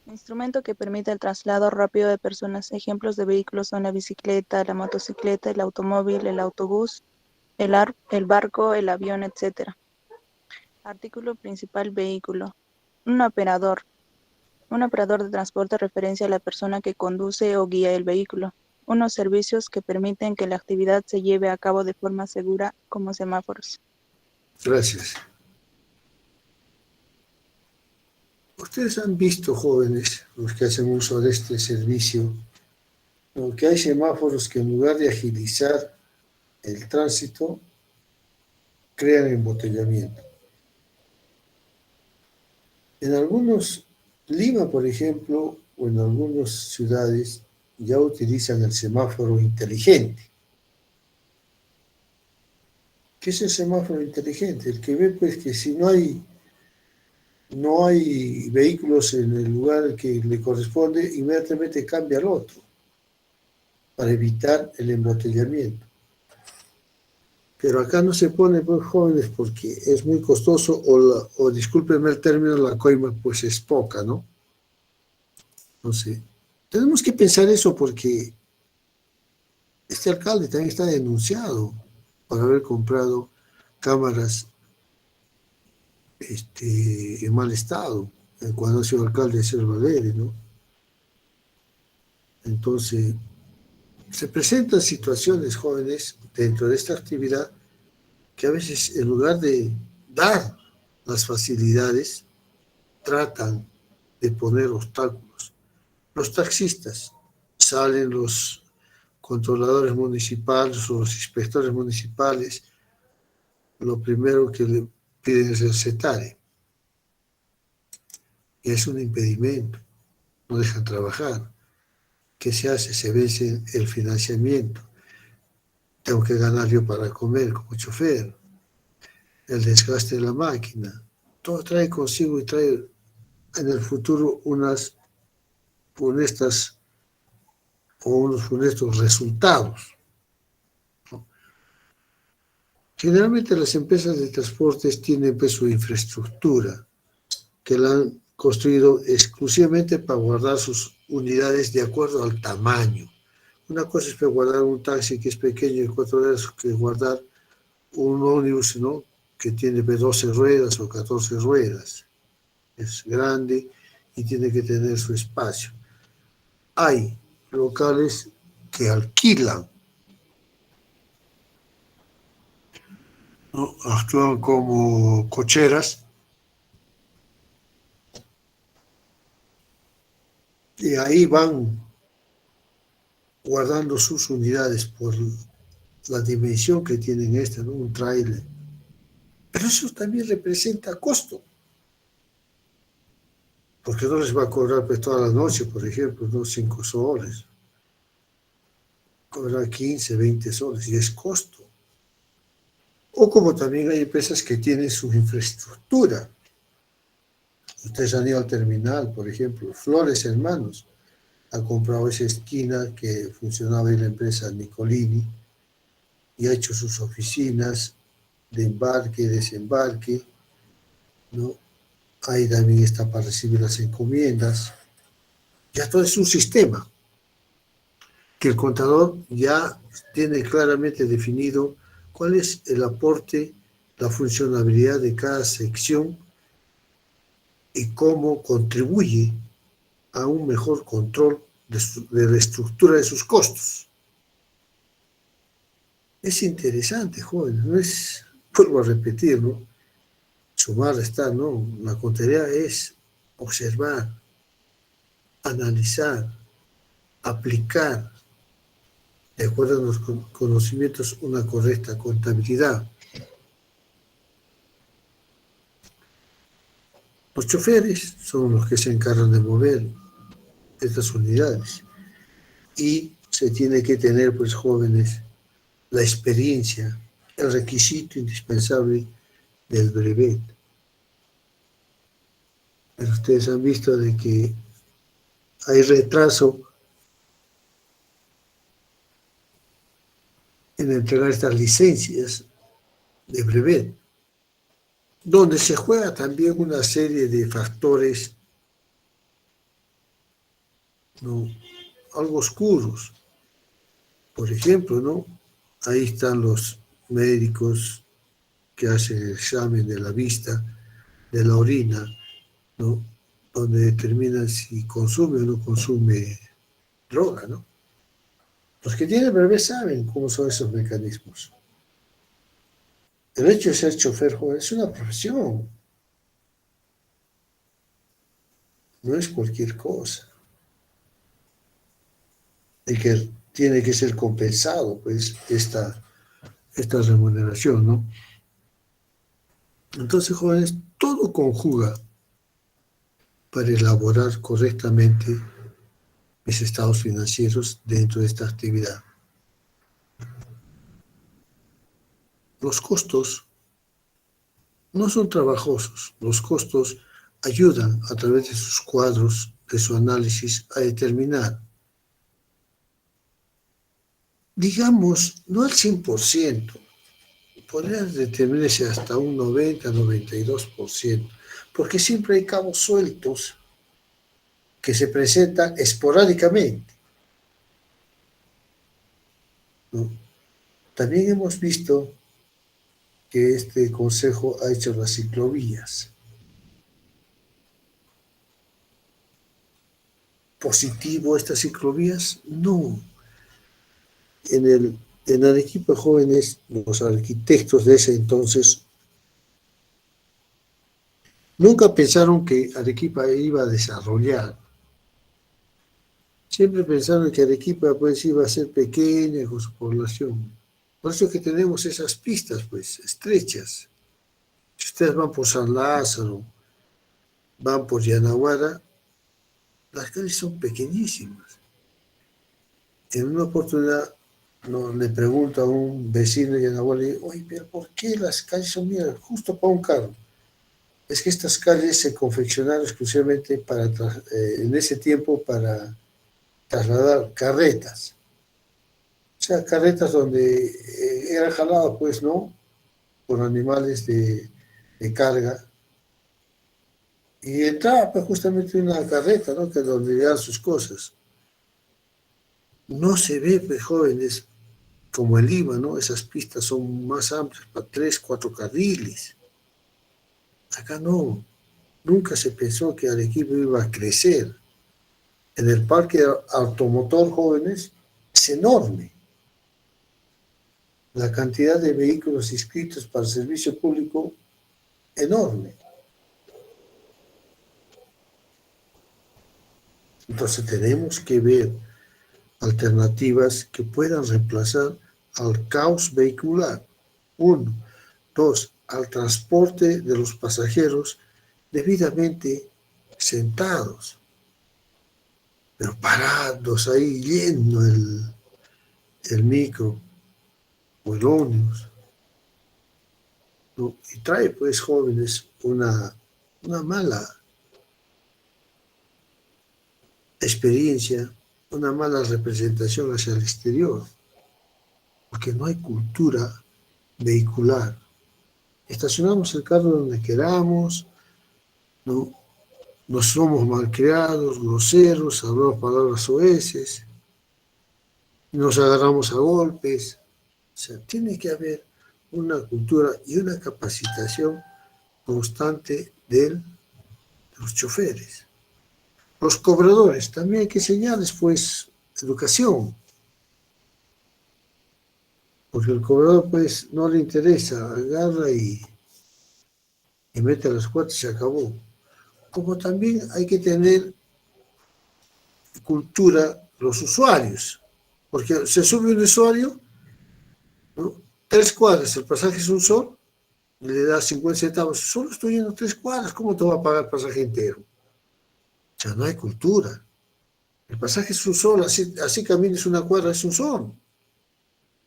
Instrumento que permite el traslado rápido de personas. Ejemplos de vehículos son la bicicleta, la motocicleta, el automóvil, el autobús, el barco, el avión, etc. Artículo principal: vehículo. Un operador. Un operador de transporte referencia a la persona que conduce o guía el vehículo. Unos servicios que permiten que la actividad se lleve a cabo de forma segura, como semáforos. Gracias. Ustedes han visto, jóvenes, los que hacen uso de este servicio, que hay semáforos que en lugar de agilizar el tránsito, crean embotellamiento. En Lima, por ejemplo, o en algunas ciudades, ya utilizan el semáforo inteligente. ¿Qué es el semáforo inteligente? El que ve, pues, que si no hay vehículos en el lugar que le corresponde, inmediatamente cambia al otro, para evitar el embotellamiento. Pero acá no se pone, pues, jóvenes, porque es muy costoso, o discúlpenme el término, la coima pues es poca, ¿no? No sé. Tenemos que pensar eso, porque este alcalde también está denunciado por haber comprado cámaras en mal estado, cuando ha sido alcalde de Cerro Alegre, ¿no? Entonces, se presentan situaciones, jóvenes, dentro de esta actividad, que a veces, en lugar de dar las facilidades, tratan de poner obstáculos. Los taxistas, salen los controladores municipales o los inspectores municipales, lo primero que le piden es el CETARE. Y es un impedimento, no dejan trabajar. ¿Qué se hace? Se vence el financiamiento. Tengo que ganar yo para comer como chofer. El desgaste de la máquina. Todo trae consigo y trae en el futuro unos funestos resultados. Generalmente las empresas de transportes tienen, pues, su infraestructura, que la han construido exclusivamente para guardar sus unidades de acuerdo al tamaño. Una cosa es para guardar un taxi que es pequeño de 4 ruedas, que guardar un ómnibus, ¿no?, que tiene 12 ruedas o 14 ruedas. Es grande y tiene que tener su espacio. Hay locales que alquilan, ¿no?, actúan como cocheras, y ahí van guardando sus unidades por la dimensión que tienen ¿no?, un tráiler. Pero eso también representa costo, porque no les va a cobrar, pues, toda la noche, por ejemplo, ¿no?, 5 soles. Cobrar 15, 20 soles, y es costo. O como también hay empresas que tienen su infraestructura. Ustedes han ido al terminal, por ejemplo, Flores Hermanos ha comprado esa esquina que funcionaba en la empresa Nicolini y ha hecho sus oficinas de embarque y desembarque, ¿no? Ahí también está para recibir las encomiendas. Ya todo es un sistema que el contador ya tiene claramente definido cuál es el aporte, la funcionalidad de cada sección y cómo contribuye a un mejor control de la estructura de sus costos. Es interesante, jóvenes, no es, vuelvo a repetir, ¿no? Sumar, restar, no, la contabilidad es observar, analizar, aplicar, de acuerdo a los conocimientos, una correcta contabilidad. Los choferes son los que se encargan de mover estas unidades y se tiene que tener, pues, jóvenes, la experiencia, el requisito indispensable del brevet. Pero ustedes han visto de que hay retraso en entregar estas licencias de brevet, donde se juega también una serie de factores, ¿no?, algo oscuros. Por ejemplo, ¿no?, ahí están los médicos que hacen el examen de la vista, de la orina, ¿no?, donde determinan si consume o no consume droga, ¿no? Los que tienen brevet saben cómo son esos mecanismos. El hecho de ser chofer, joven, es una profesión. No es cualquier cosa. Y que tiene que ser compensado, pues, esta remuneración, ¿no? Entonces, jóvenes, todo conjuga para elaborar correctamente mis estados financieros dentro de esta actividad. Los costos no son trabajosos. Los costos ayudan a través de sus cuadros, de su análisis, a determinar, digamos, no al 100%, podría determinarse hasta un 90, 92%, porque siempre hay cabos sueltos que se presentan esporádicamente, ¿no? También hemos visto que este consejo ha hecho las ciclovías. ¿Positivo estas ciclovías? No. En el equipo de jóvenes, los arquitectos de ese entonces nunca pensaron que Arequipa iba a desarrollar. Siempre pensaron que Arequipa, pues, iba a ser pequeña con su población. Por eso es que tenemos esas pistas, pues, estrechas. Si ustedes van por San Lázaro, van por Yanaguara, las calles son pequeñísimas. En una oportunidad le pregunto a un vecino de Yanaguara, le digo, oye, pero ¿por qué las calles son, mira, justo para un carro? Es que estas calles se confeccionaron exclusivamente en ese tiempo para trasladar carretas. O sea, carretas donde era jalado, pues, ¿no?, por animales de carga. Y entraba, pues, justamente una carreta, ¿no?, que es donde llevan sus cosas. No se ve, pues, jóvenes, como en Lima, ¿no? Esas pistas son más amplias, para 3, 4 carriles. Acá no. Nunca se pensó que Arequipa iba a crecer. En el parque automotor, jóvenes, es enorme. La cantidad de vehículos inscritos para el servicio público, enorme. Entonces tenemos que ver alternativas que puedan reemplazar al caos vehicular. 1. 2. Al transporte de los pasajeros debidamente sentados, pero parados ahí, lleno el micro o el ómnibus, ¿no? Y trae, pues, jóvenes, una mala experiencia, una mala representación hacia el exterior, porque no hay cultura vehicular. Estacionamos el carro donde queramos, ¿no? No somos malcriados, groseros, hablamos palabras soeces, nos agarramos a golpes. O sea, tiene que haber una cultura y una capacitación constante de los choferes. Los cobradores, también hay que enseñarles, pues, educación. Porque el cobrador, pues, no le interesa, agarra y mete las cuotas y se acabó. Como también hay que tener cultura los usuarios. Porque se sube un usuario, ¿no? 3 cuadras, el pasaje es un sol, le da 50 centavos. Solo estoy yendo 3 cuadras, ¿cómo te va a pagar el pasaje entero? O sea, no hay cultura. El pasaje es un sol, así camines una cuadra, es un sol.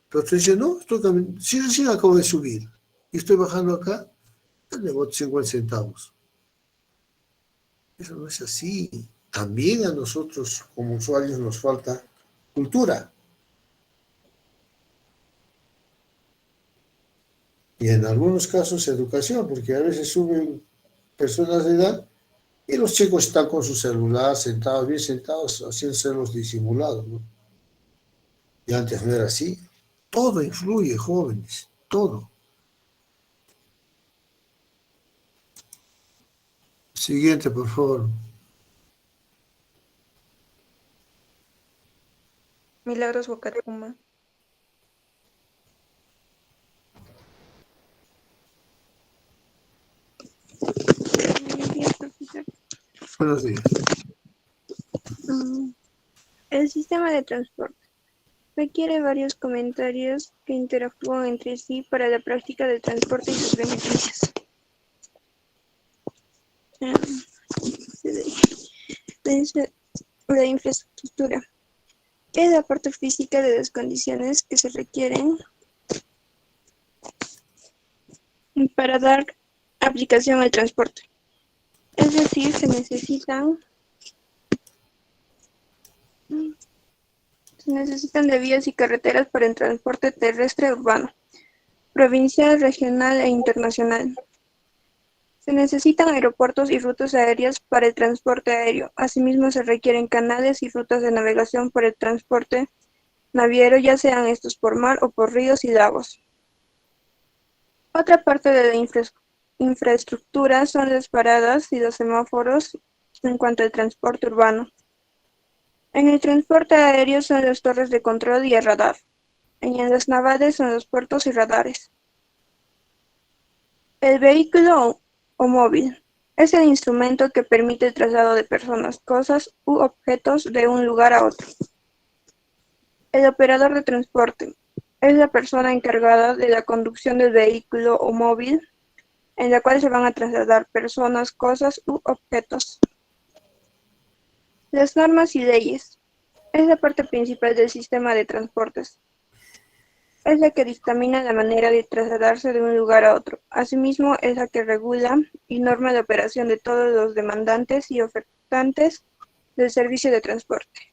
Pero tú dices, no, estoy caminando, sí, recién acabo de subir y estoy bajando acá, le boto 50 centavos. Eso no es así. También a nosotros como usuarios nos falta cultura. Y en algunos casos educación, porque a veces suben personas de edad y los chicos están con su celular sentados, bien sentados, haciéndose los disimulados, ¿no? Y antes no era así. Todo influye, jóvenes, todo. Siguiente, por favor. Milagros Bocatuma. Buenos días, profesor. Buenos días. El sistema de transporte requiere varios comentarios que interactúan entre sí para la práctica del transporte y sus beneficios. La infraestructura es la parte física de las condiciones que se requieren para dar aplicación al transporte. Es decir, se necesitan de vías y carreteras para el transporte terrestre urbano, provincial, regional e internacional. Se necesitan aeropuertos y rutas aéreas para el transporte aéreo. Asimismo, se requieren canales y rutas de navegación para el transporte naviero, ya sean estos por mar o por ríos y lagos. Otra parte de la infraestructura son las paradas y los semáforos en cuanto al transporte urbano. En el transporte aéreo son las torres de control y el radar. En las navales son los puertos y radares. El vehículo o móvil es el instrumento que permite el traslado de personas, cosas u objetos de un lugar a otro. El operador de transporte es la persona encargada de la conducción del vehículo o móvil en la cual se van a trasladar personas, cosas u objetos. Las normas y leyes es la parte principal del sistema de transportes. Es la que dictamina la manera de trasladarse de un lugar a otro. Asimismo, es la que regula y norma la operación de todos los demandantes y ofertantes del servicio de transporte.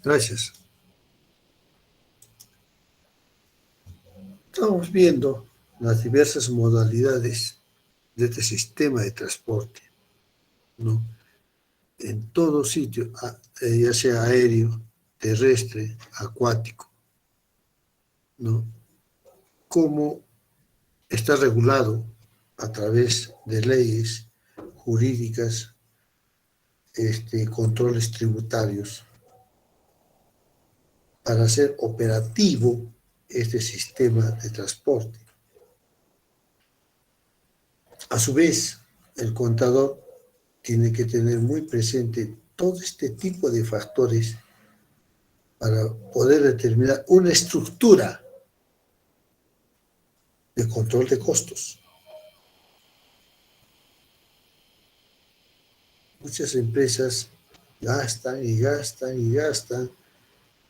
Gracias. Estamos viendo las diversas modalidades de este sistema de transporte, ¿no? En todo sitio, ya sea aéreo, terrestre, acuático, ¿no? Cómo está regulado a través de leyes jurídicas, controles tributarios, para hacer operativo este sistema de transporte. A su vez, el contador tiene que tener muy presente todo este tipo de factores para poder determinar una estructura de control de costos. Muchas empresas gastan y gastan y gastan,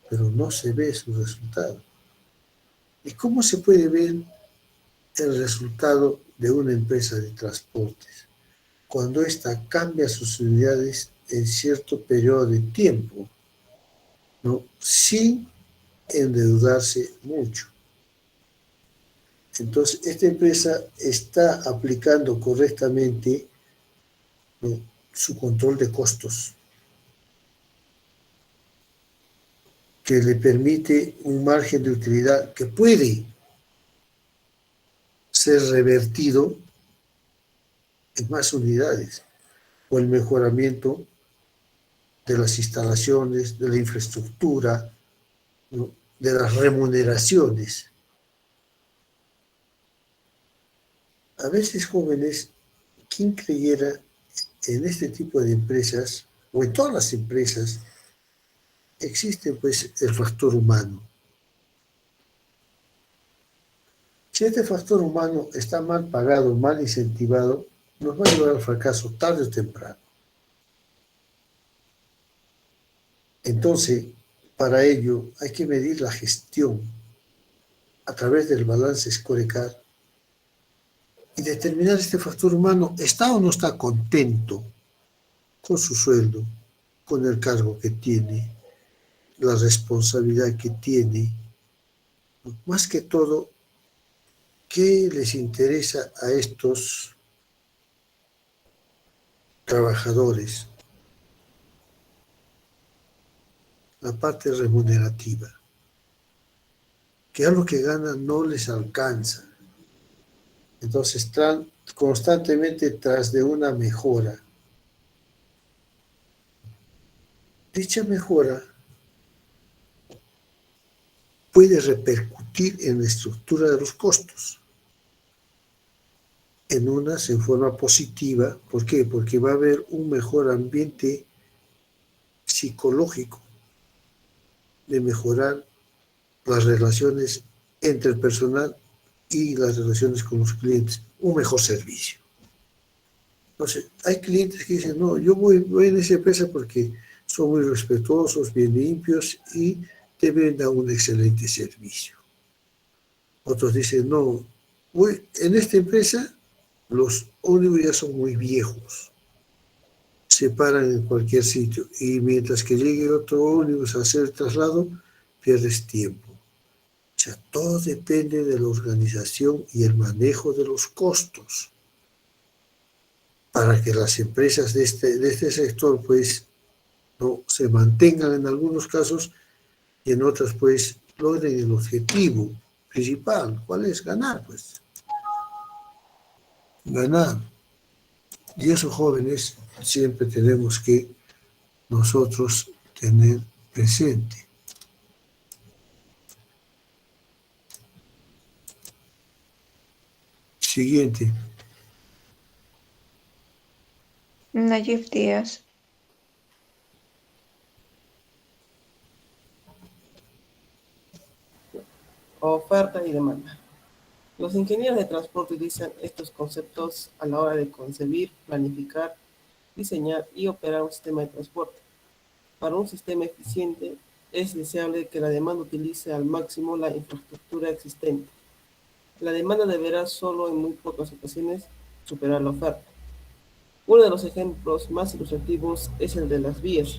pero no se ve su resultado. ¿Y cómo se puede ver el resultado de una empresa de transportes? Cuando ésta cambia sus unidades en cierto periodo de tiempo, ¿no? Sin endeudarse mucho. Entonces, esta empresa está aplicando correctamente, ¿no?, su control de costos, que le permite un margen de utilidad que puede ser revertido en más unidades, o el mejoramiento de las instalaciones, de la infraestructura, ¿no?, de las remuneraciones. A veces, jóvenes, ¿quién creyera en este tipo de empresas, o en todas las empresas, existe pues el factor humano? Si este factor humano está mal pagado, mal incentivado, nos va a llevar al fracaso tarde o temprano. Entonces, para ello hay que medir la gestión a través del balance scorecard y determinar este factor humano, ¿está o no está contento con su sueldo, con el cargo que tiene, la responsabilidad que tiene? Más que todo, ¿qué les interesa a estos trabajadores? La parte remunerativa, que a lo que ganan no les alcanza. Entonces están constantemente tras de una mejora. Dicha mejora puede repercutir en la estructura de los costos. En unas en forma positiva. ¿Por qué? Porque va a haber un mejor ambiente psicológico de mejorar las relaciones entre el personal y las relaciones con los clientes, un mejor servicio. Entonces, hay clientes que dicen, no, yo voy en esa empresa porque son muy respetuosos, bien limpios y te brindan un excelente servicio. Otros dicen, no, voy en esta empresa, los ómnibus ya son muy viejos, se paran en cualquier sitio y mientras que llegue otro ómnibus a hacer el traslado, pierdes tiempo. O sea, todo depende de la organización y el manejo de los costos para que las empresas de este sector pues no se mantengan en algunos casos y en otras pues logren el objetivo principal. ¿Cuál es? Ganar, pues. Ganar. Y eso, jóvenes, siempre tenemos que nosotros tener presente. Siguiente. Nayib Díaz. Oferta y demanda. Los ingenieros de transporte utilizan estos conceptos a la hora de concebir, planificar, diseñar y operar un sistema de transporte. Para un sistema eficiente, es deseable que la demanda utilice al máximo la infraestructura existente. La demanda deberá solo en muy pocas ocasiones superar la oferta. Uno de los ejemplos más ilustrativos es el de las vías.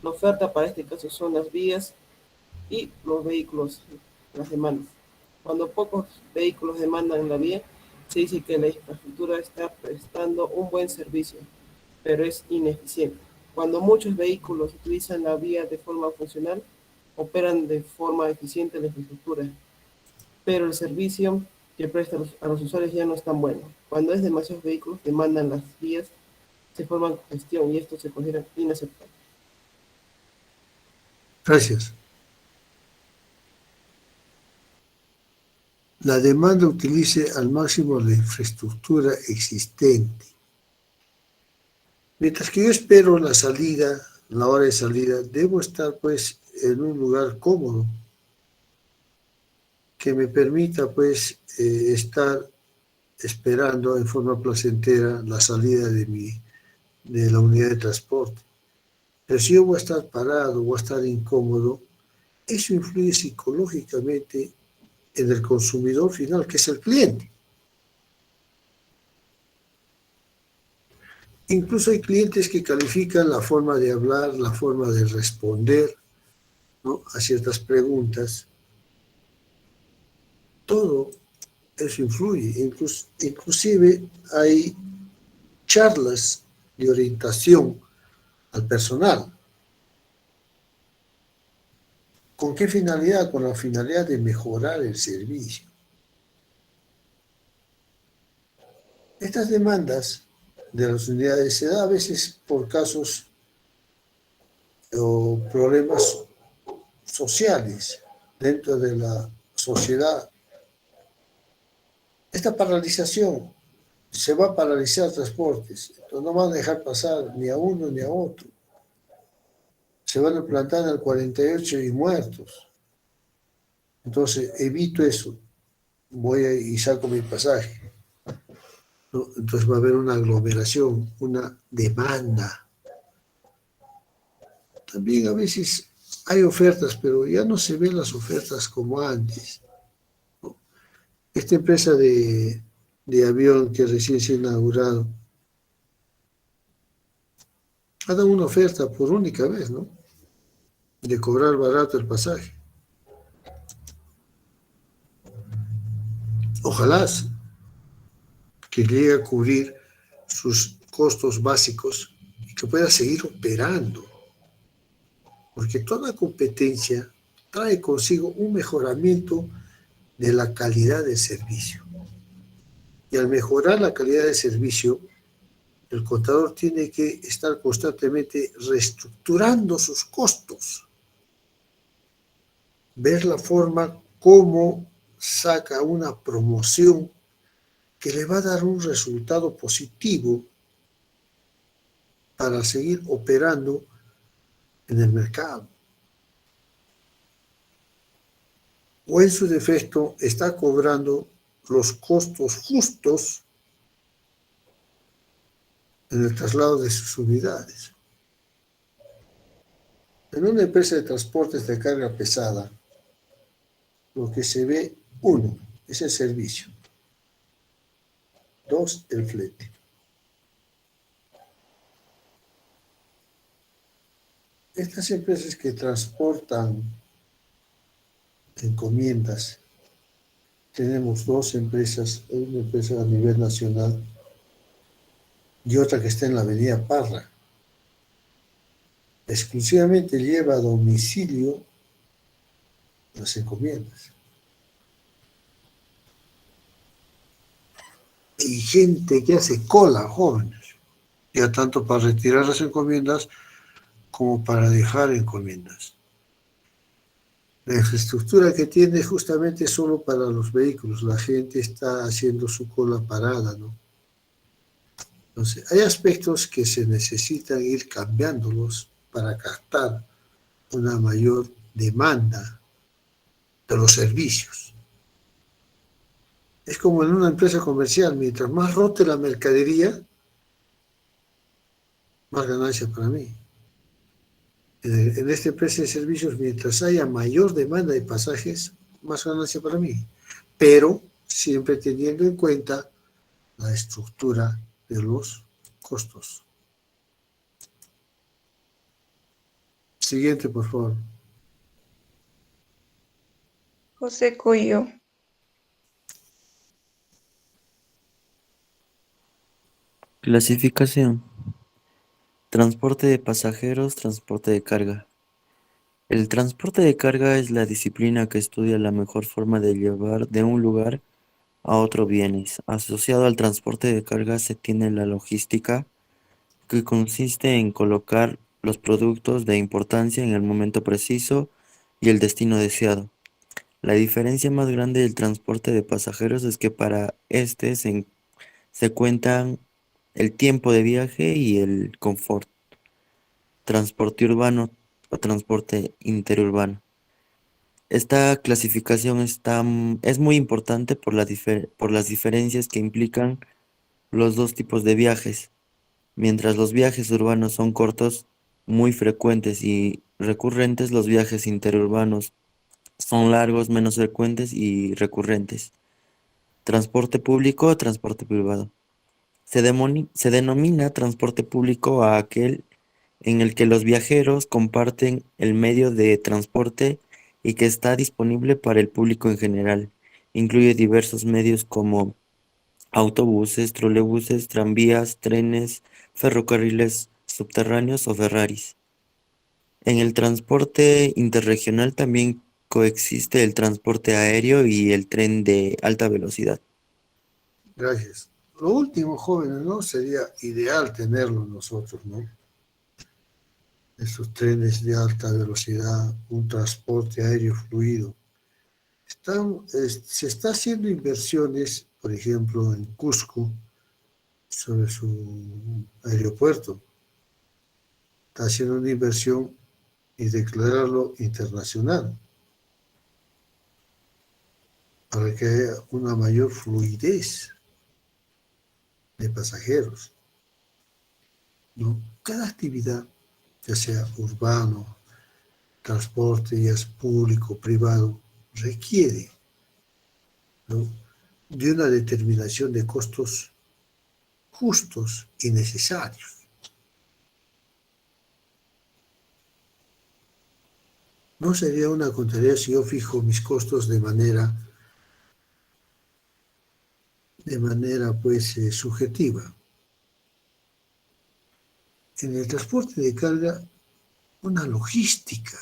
La oferta para este caso son las vías y los vehículos, las demandas. Cuando pocos vehículos demandan la vía, se dice que la infraestructura está prestando un buen servicio, pero es ineficiente. Cuando muchos vehículos utilizan la vía de forma funcional, operan de forma eficiente la infraestructura, pero el servicio que presta a los usuarios ya no es tan bueno. Cuando es demasiados vehículos demandan las vías, se forma congestión y esto se considera inaceptable. Gracias. La demanda utilice al máximo la infraestructura existente. Mientras que yo espero la salida, la hora de salida, debo estar pues en un lugar cómodo que me permita pues estar esperando en forma placentera la salida de la unidad de transporte. Pero si yo voy a estar parado, voy a estar incómodo, eso influye psicológicamente en el consumidor final, que es el cliente. Incluso hay clientes que califican la forma de hablar, la forma de responder, ¿no?, a ciertas preguntas. Todo eso influye. Inclusive hay charlas de orientación al personal. ¿Con qué finalidad? Con la finalidad de mejorar el servicio. Estas demandas de las unidades se da a veces por casos o problemas sociales dentro de la sociedad. Esta paralización se va a paralizar transportes, entonces no van a dejar pasar ni a uno ni a otro. Se van a plantar en el 48 y muertos. Entonces evito eso, y saco mi pasaje, ¿no? Entonces va a haber una aglomeración, una demanda. También a veces hay ofertas, pero ya no se ven las ofertas como antes, ¿no? Esta empresa de avión que recién se ha inaugurado ha dado una oferta por única vez, ¿no? De cobrar barato el pasaje. Ojalá que llegue a cubrir sus costos básicos y que pueda seguir operando, porque toda competencia trae consigo un mejoramiento de la calidad del servicio. Y al mejorar la calidad del servicio, el contador tiene que estar constantemente reestructurando sus costos, ver la forma como saca una promoción que le va a dar un resultado positivo para seguir operando en el mercado. O en su defecto está cobrando los costos justos en el traslado de sus unidades. En una empresa de transportes de carga pesada, lo que se ve, 1, es el servicio. 2, el flete. Estas empresas que transportan encomiendas, tenemos 2 empresas, una empresa a nivel nacional y otra que está en la avenida Parra. Exclusivamente lleva a domicilio las encomiendas. Y gente que hace cola, jóvenes, ya tanto para retirar las encomiendas como para dejar encomiendas. La infraestructura que tiene es justamente solo para los vehículos. La gente está haciendo su cola parada, ¿no? Entonces, hay aspectos que se necesitan ir cambiándolos para captar una mayor demanda de los servicios. Es como en una empresa comercial, mientras más rote la mercadería, más ganancia para mí. En esta empresa de servicios, mientras haya mayor demanda de pasajes, más ganancia para mí. Pero siempre teniendo en cuenta la estructura de los costos. Siguiente, por favor. José Cuyo. Clasificación. Transporte de pasajeros, transporte de carga. El transporte de carga es la disciplina que estudia la mejor forma de llevar de un lugar a otro bienes. Asociado al transporte de carga se tiene la logística, que consiste en colocar los productos de importancia en el momento preciso y el destino deseado. La diferencia más grande del transporte de pasajeros es que para este se cuentan el tiempo de viaje y el confort. Transporte urbano o transporte interurbano. Esta clasificación es muy importante por las diferencias que implican los dos tipos de viajes. Mientras los viajes urbanos son cortos, muy frecuentes y recurrentes, los viajes interurbanos son largos, menos frecuentes y recurrentes. Transporte público o transporte privado. Se denomina transporte público a aquel en el que los viajeros comparten el medio de transporte y que está disponible para el público en general. Incluye diversos medios como autobuses, trolebuses, tranvías, trenes, ferrocarriles subterráneos o Ferraris. En el transporte interregional también coexiste el transporte aéreo y el tren de alta velocidad. Gracias. lo último, jóvenes, ¿no? Sería ideal tenerlo nosotros, ¿no? Esos trenes de alta velocidad, un transporte aéreo fluido. Se está haciendo inversiones, por ejemplo, en Cusco, sobre su aeropuerto. Está haciendo una inversión y declararlo internacional para que haya una mayor fluidez de pasajeros, ¿no? Cada actividad, ya sea urbano, transporte, ya es público, privado, requiere, ¿no?, de una determinación de costos justos y necesarios. No sería una contrariedad si yo fijo mis costos de manera pues subjetiva. En el transporte de carga, una logística.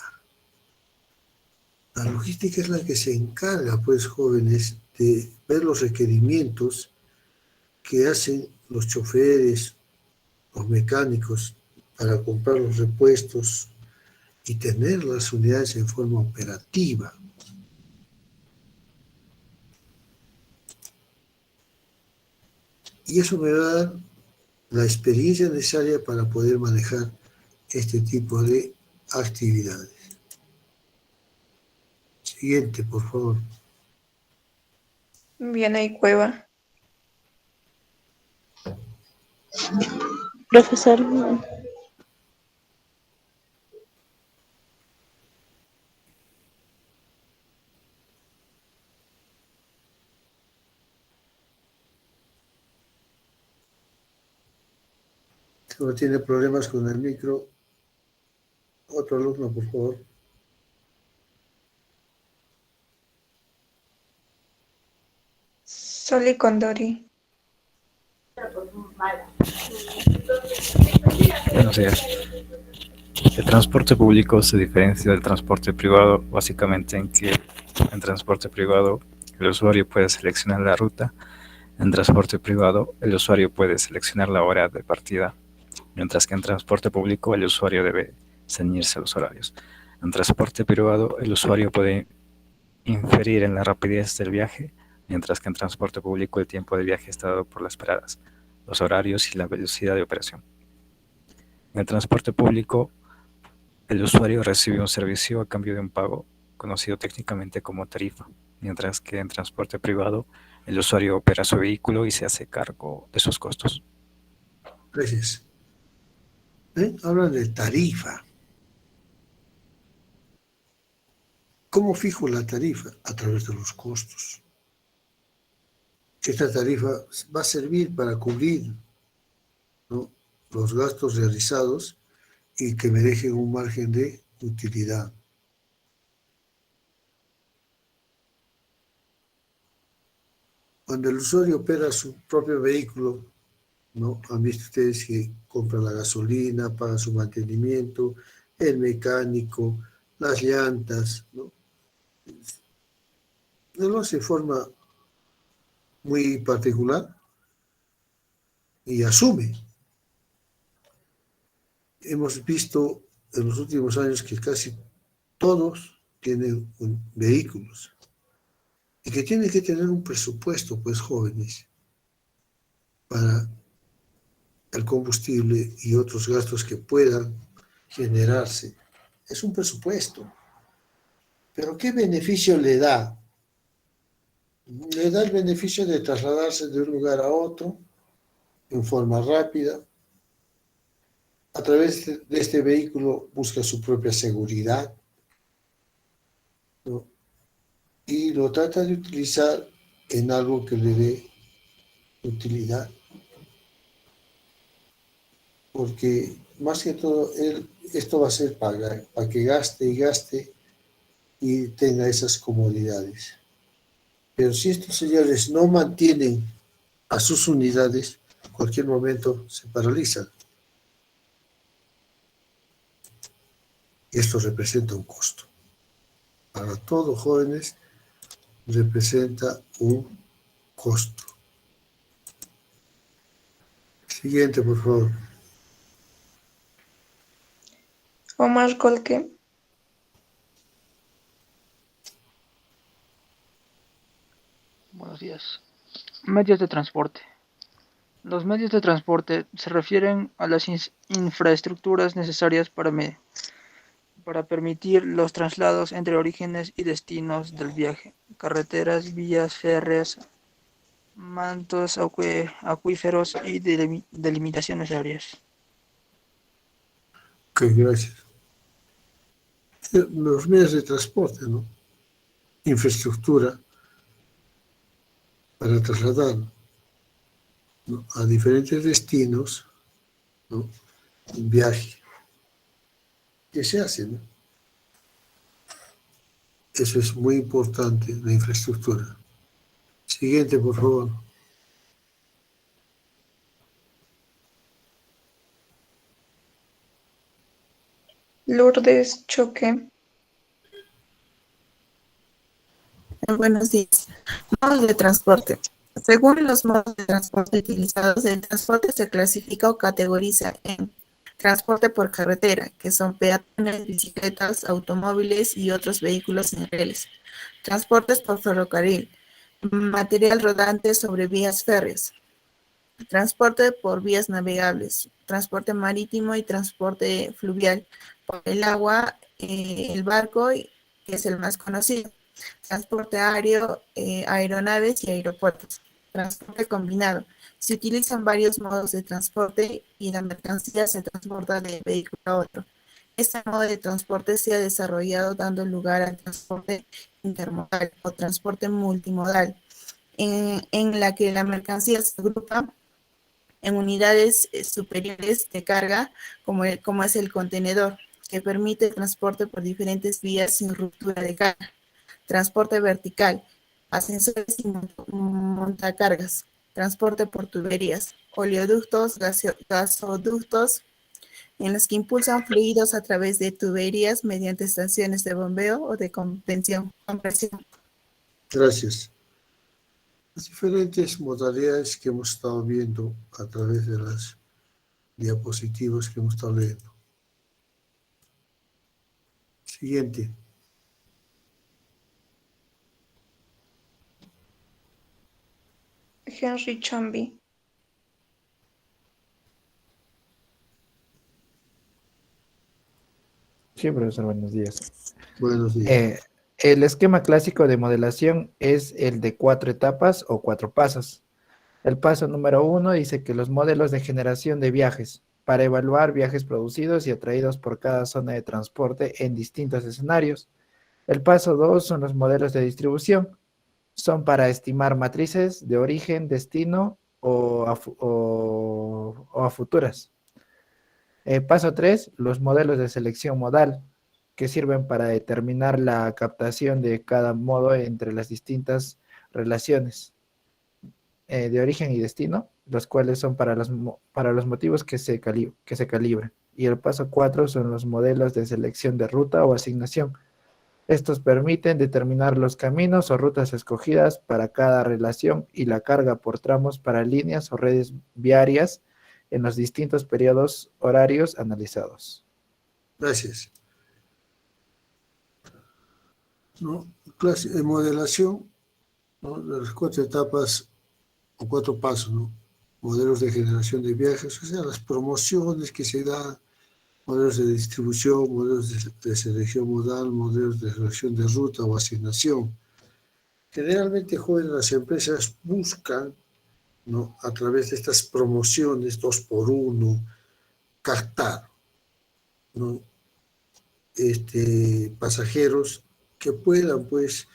La logística es la que se encarga, pues, jóvenes, de ver los requerimientos que hacen los choferes, los mecánicos, para comprar los repuestos y tener las unidades en forma operativa. Y eso me va a dar la experiencia necesaria para poder manejar este tipo de actividades. Siguiente, por favor. Viene Cueva. Profesor, Si no tiene problemas con el micro, otro alumno, por favor. Soli Condori. Buenos días. El transporte público se diferencia del transporte privado básicamente en que en transporte privado el usuario puede seleccionar la ruta, en transporte privado el usuario puede seleccionar la hora de partida, mientras que en transporte público el usuario debe ceñirse a los horarios. En transporte privado el usuario puede inferir en la rapidez del viaje, mientras que en transporte público el tiempo de viaje está dado por las paradas, los horarios y la velocidad de operación. En el transporte público, el usuario recibe un servicio a cambio de un pago, conocido técnicamente como tarifa, mientras que en transporte privado, el usuario opera su vehículo y se hace cargo de sus costos. Gracias. Hablan de tarifa. ¿Cómo fijo la tarifa? A través de los costos. Esta tarifa va a servir para cubrir, ¿no?, los gastos realizados y que me dejen un margen de utilidad. Cuando el usuario opera su propio vehículo, ¿no?, han visto ustedes que compra la gasolina, paga su mantenimiento, el mecánico, las llantas, ¿no? No lo hace de forma muy particular y asume. Hemos visto en los últimos años que casi todos tienen vehículos y que tienen que tener un presupuesto, pues, jóvenes, para el combustible y otros gastos que puedan generarse. Es un presupuesto. Pero ¿qué beneficio le da? Le da el beneficio de trasladarse de un lugar a otro en forma rápida. A través de este vehículo busca su propia seguridad, ¿no?, y lo trata de utilizar en algo que le dé utilidad. Porque más que todo, esto va a ser para que gaste y gaste y tenga esas comodidades. Pero si estos señores no mantienen a sus unidades, en cualquier momento se paralizan. Esto representa un costo. Para todos jóvenes representa un costo. Siguiente, por favor. Omar Colque. Buenos días. Medios de transporte. Los medios de transporte se refieren a las infraestructuras necesarias para permitir los traslados entre orígenes y destinos del viaje. Carreteras, vías férreas, mantos acuíferos y delimitaciones aéreas. Ok, gracias. Los medios de transporte, ¿no? Infraestructura para trasladar, ¿no?, a diferentes destinos, ¿no?, un viaje. ¿Qué se hace, no? Eso es muy importante, la infraestructura. Siguiente, por favor. Lourdes Choque. Buenos días. Modos de transporte. Según los modos de transporte utilizados, el transporte se clasifica o categoriza en transporte por carretera, que son peatones, bicicletas, automóviles y otros vehículos en rieles. Transportes por ferrocarril, material rodante sobre vías férreas. Transporte por vías navegables, transporte marítimo y transporte fluvial por el agua, el barco, que es el más conocido. Transporte aéreo, aeronaves y aeropuertos. Transporte combinado. Se utilizan varios modos de transporte y la mercancía se transporta de vehículo a otro. Este modo de transporte se ha desarrollado dando lugar al transporte intermodal o transporte multimodal, en la que la mercancía se agrupa en unidades superiores de carga, como es el contenedor, que permite el transporte por diferentes vías sin ruptura de carga. Transporte vertical, ascensores y montacargas. Transporte por tuberías, oleoductos, gasoductos, en los que impulsan fluidos a través de tuberías mediante estaciones de bombeo o de compresión. Gracias. Las diferentes modalidades que hemos estado viendo a través de las diapositivas que hemos estado leyendo. Siguiente. Henry Chambi. Sí, profesor, buenos días. Buenos días. El esquema clásico de modelación es el de 4 etapas o 4 pasos. El paso número 1 dice que los modelos de generación de viajes, para evaluar viajes producidos y atraídos por cada zona de transporte en distintos escenarios. El paso 2 son los modelos de distribución. Son para estimar matrices de origen, destino o a futuras. Paso 3, los modelos de selección modal, que sirven para determinar la captación de cada modo entre las distintas relaciones de origen y destino, los cuales son para los motivos que se calibran. Y el paso 4 son los modelos de selección de ruta o asignación. Estos permiten determinar los caminos o rutas escogidas para cada relación y la carga por tramos para líneas o redes viarias en los distintos periodos horarios analizados. Gracias. ¿No? Modelación, ¿no?, de las 4 etapas o 4 pasos, ¿no? Modelos de generación de viajes, o sea, las promociones que se dan, modelos de distribución, modelos de selección modal, modelos de selección de ruta o asignación. Generalmente, jóvenes, las empresas buscan, ¿no?, a través de estas promociones 2x1, captar, ¿no?, pasajeros que puedan, pues,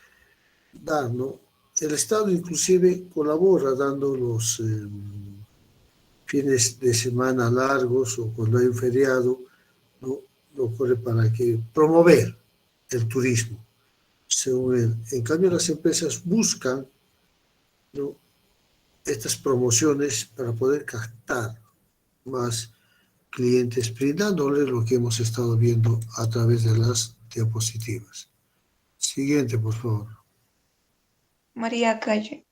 dar, ¿no? El Estado inclusive colabora dando los fines de semana largos o cuando hay un feriado, ¿no?, lo ocurre para que promover el turismo. Según él. En cambio, las empresas buscan, ¿no?, estas promociones para poder captar más clientes, brindándoles lo que hemos estado viendo a través de las diapositivas. Siguiente, por favor. María Calle.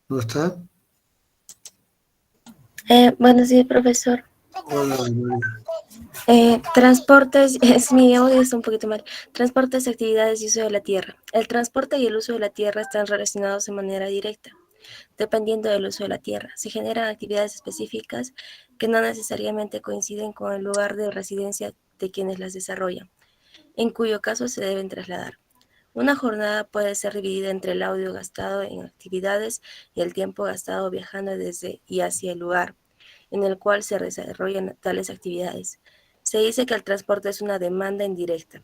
¿No está? Buenos días, profesor. Hola, María. Transportes, mi audio está un poquito mal. Transportes, actividades y uso de la tierra. El transporte y el uso de la tierra están relacionados de manera directa. Dependiendo del uso de la tierra, se generan actividades específicas que no necesariamente coinciden con el lugar de residencia de quienes las desarrollan, en cuyo caso se deben trasladar. Una jornada puede ser dividida entre el audio gastado en actividades y el tiempo gastado viajando desde y hacia el lugar en el cual se desarrollan tales actividades. Se dice que el transporte es una demanda indirecta,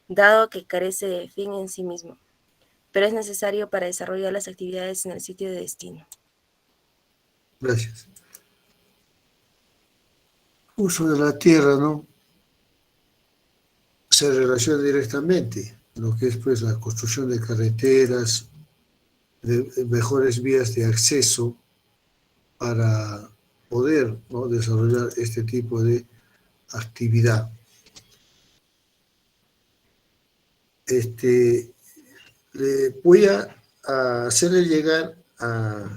dado que carece de fin en sí mismo, pero es necesario para desarrollar las actividades en el sitio de destino. Gracias. Uso de la tierra, ¿no? Se relaciona directamente lo que es pues la construcción de carreteras, de mejores vías de acceso para poder, ¿no?, desarrollar este tipo de actividad. Le voy a hacerle llegar a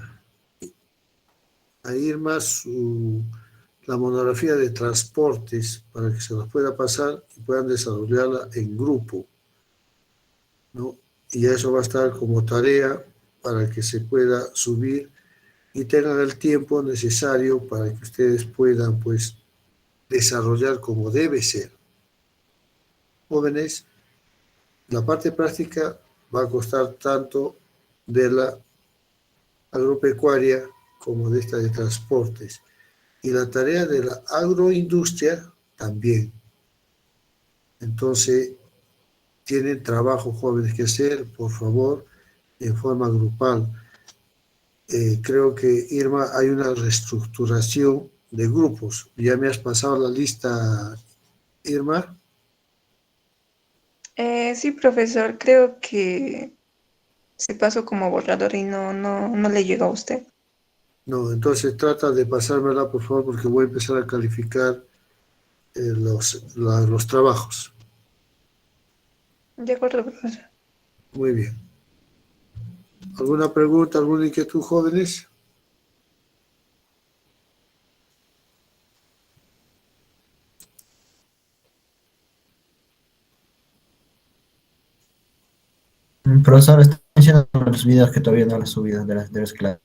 Irma la monografía de transportes para que se los pueda pasar y puedan desarrollarla en grupo, ¿no? Y eso va a estar como tarea para que se pueda subir y tengan el tiempo necesario para que ustedes puedan, pues, desarrollar como debe ser. Jóvenes, la parte práctica va a costar tanto de la agropecuaria como de esta de transportes. Y la tarea de la agroindustria también. Entonces, tienen trabajo, jóvenes, que hacer, por favor, en forma grupal. Creo que, Irma, hay una reestructuración de grupos. ¿Ya me has pasado la lista, Irma? Sí, profesor, creo que se pasó como borrador y no le llegó a usted. No, entonces trata de pasármela, por favor, porque voy a empezar a calificar los trabajos. De acuerdo, profesor. Muy bien. ¿Alguna pregunta, alguna inquietud, jóvenes? Profesor, está mencionando los videos que todavía no las subido de las clases.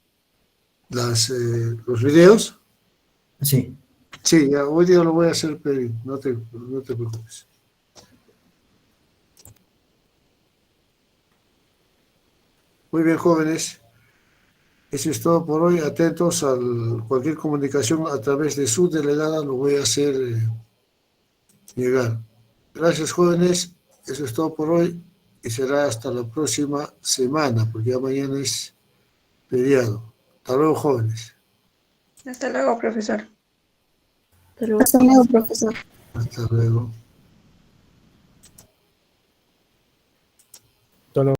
¿Los videos? Sí. Sí, ya, hoy día lo voy a hacer, pero no te preocupes. Muy bien, jóvenes. Eso es todo por hoy. Atentos a cualquier comunicación a través de su delegada, lo voy a hacer llegar. Gracias, jóvenes. Eso es todo por hoy y será hasta la próxima semana, porque ya mañana es feriado. Hasta luego, jóvenes. Hasta luego, profesor. Hasta luego, profesor. Hasta luego. Hasta luego.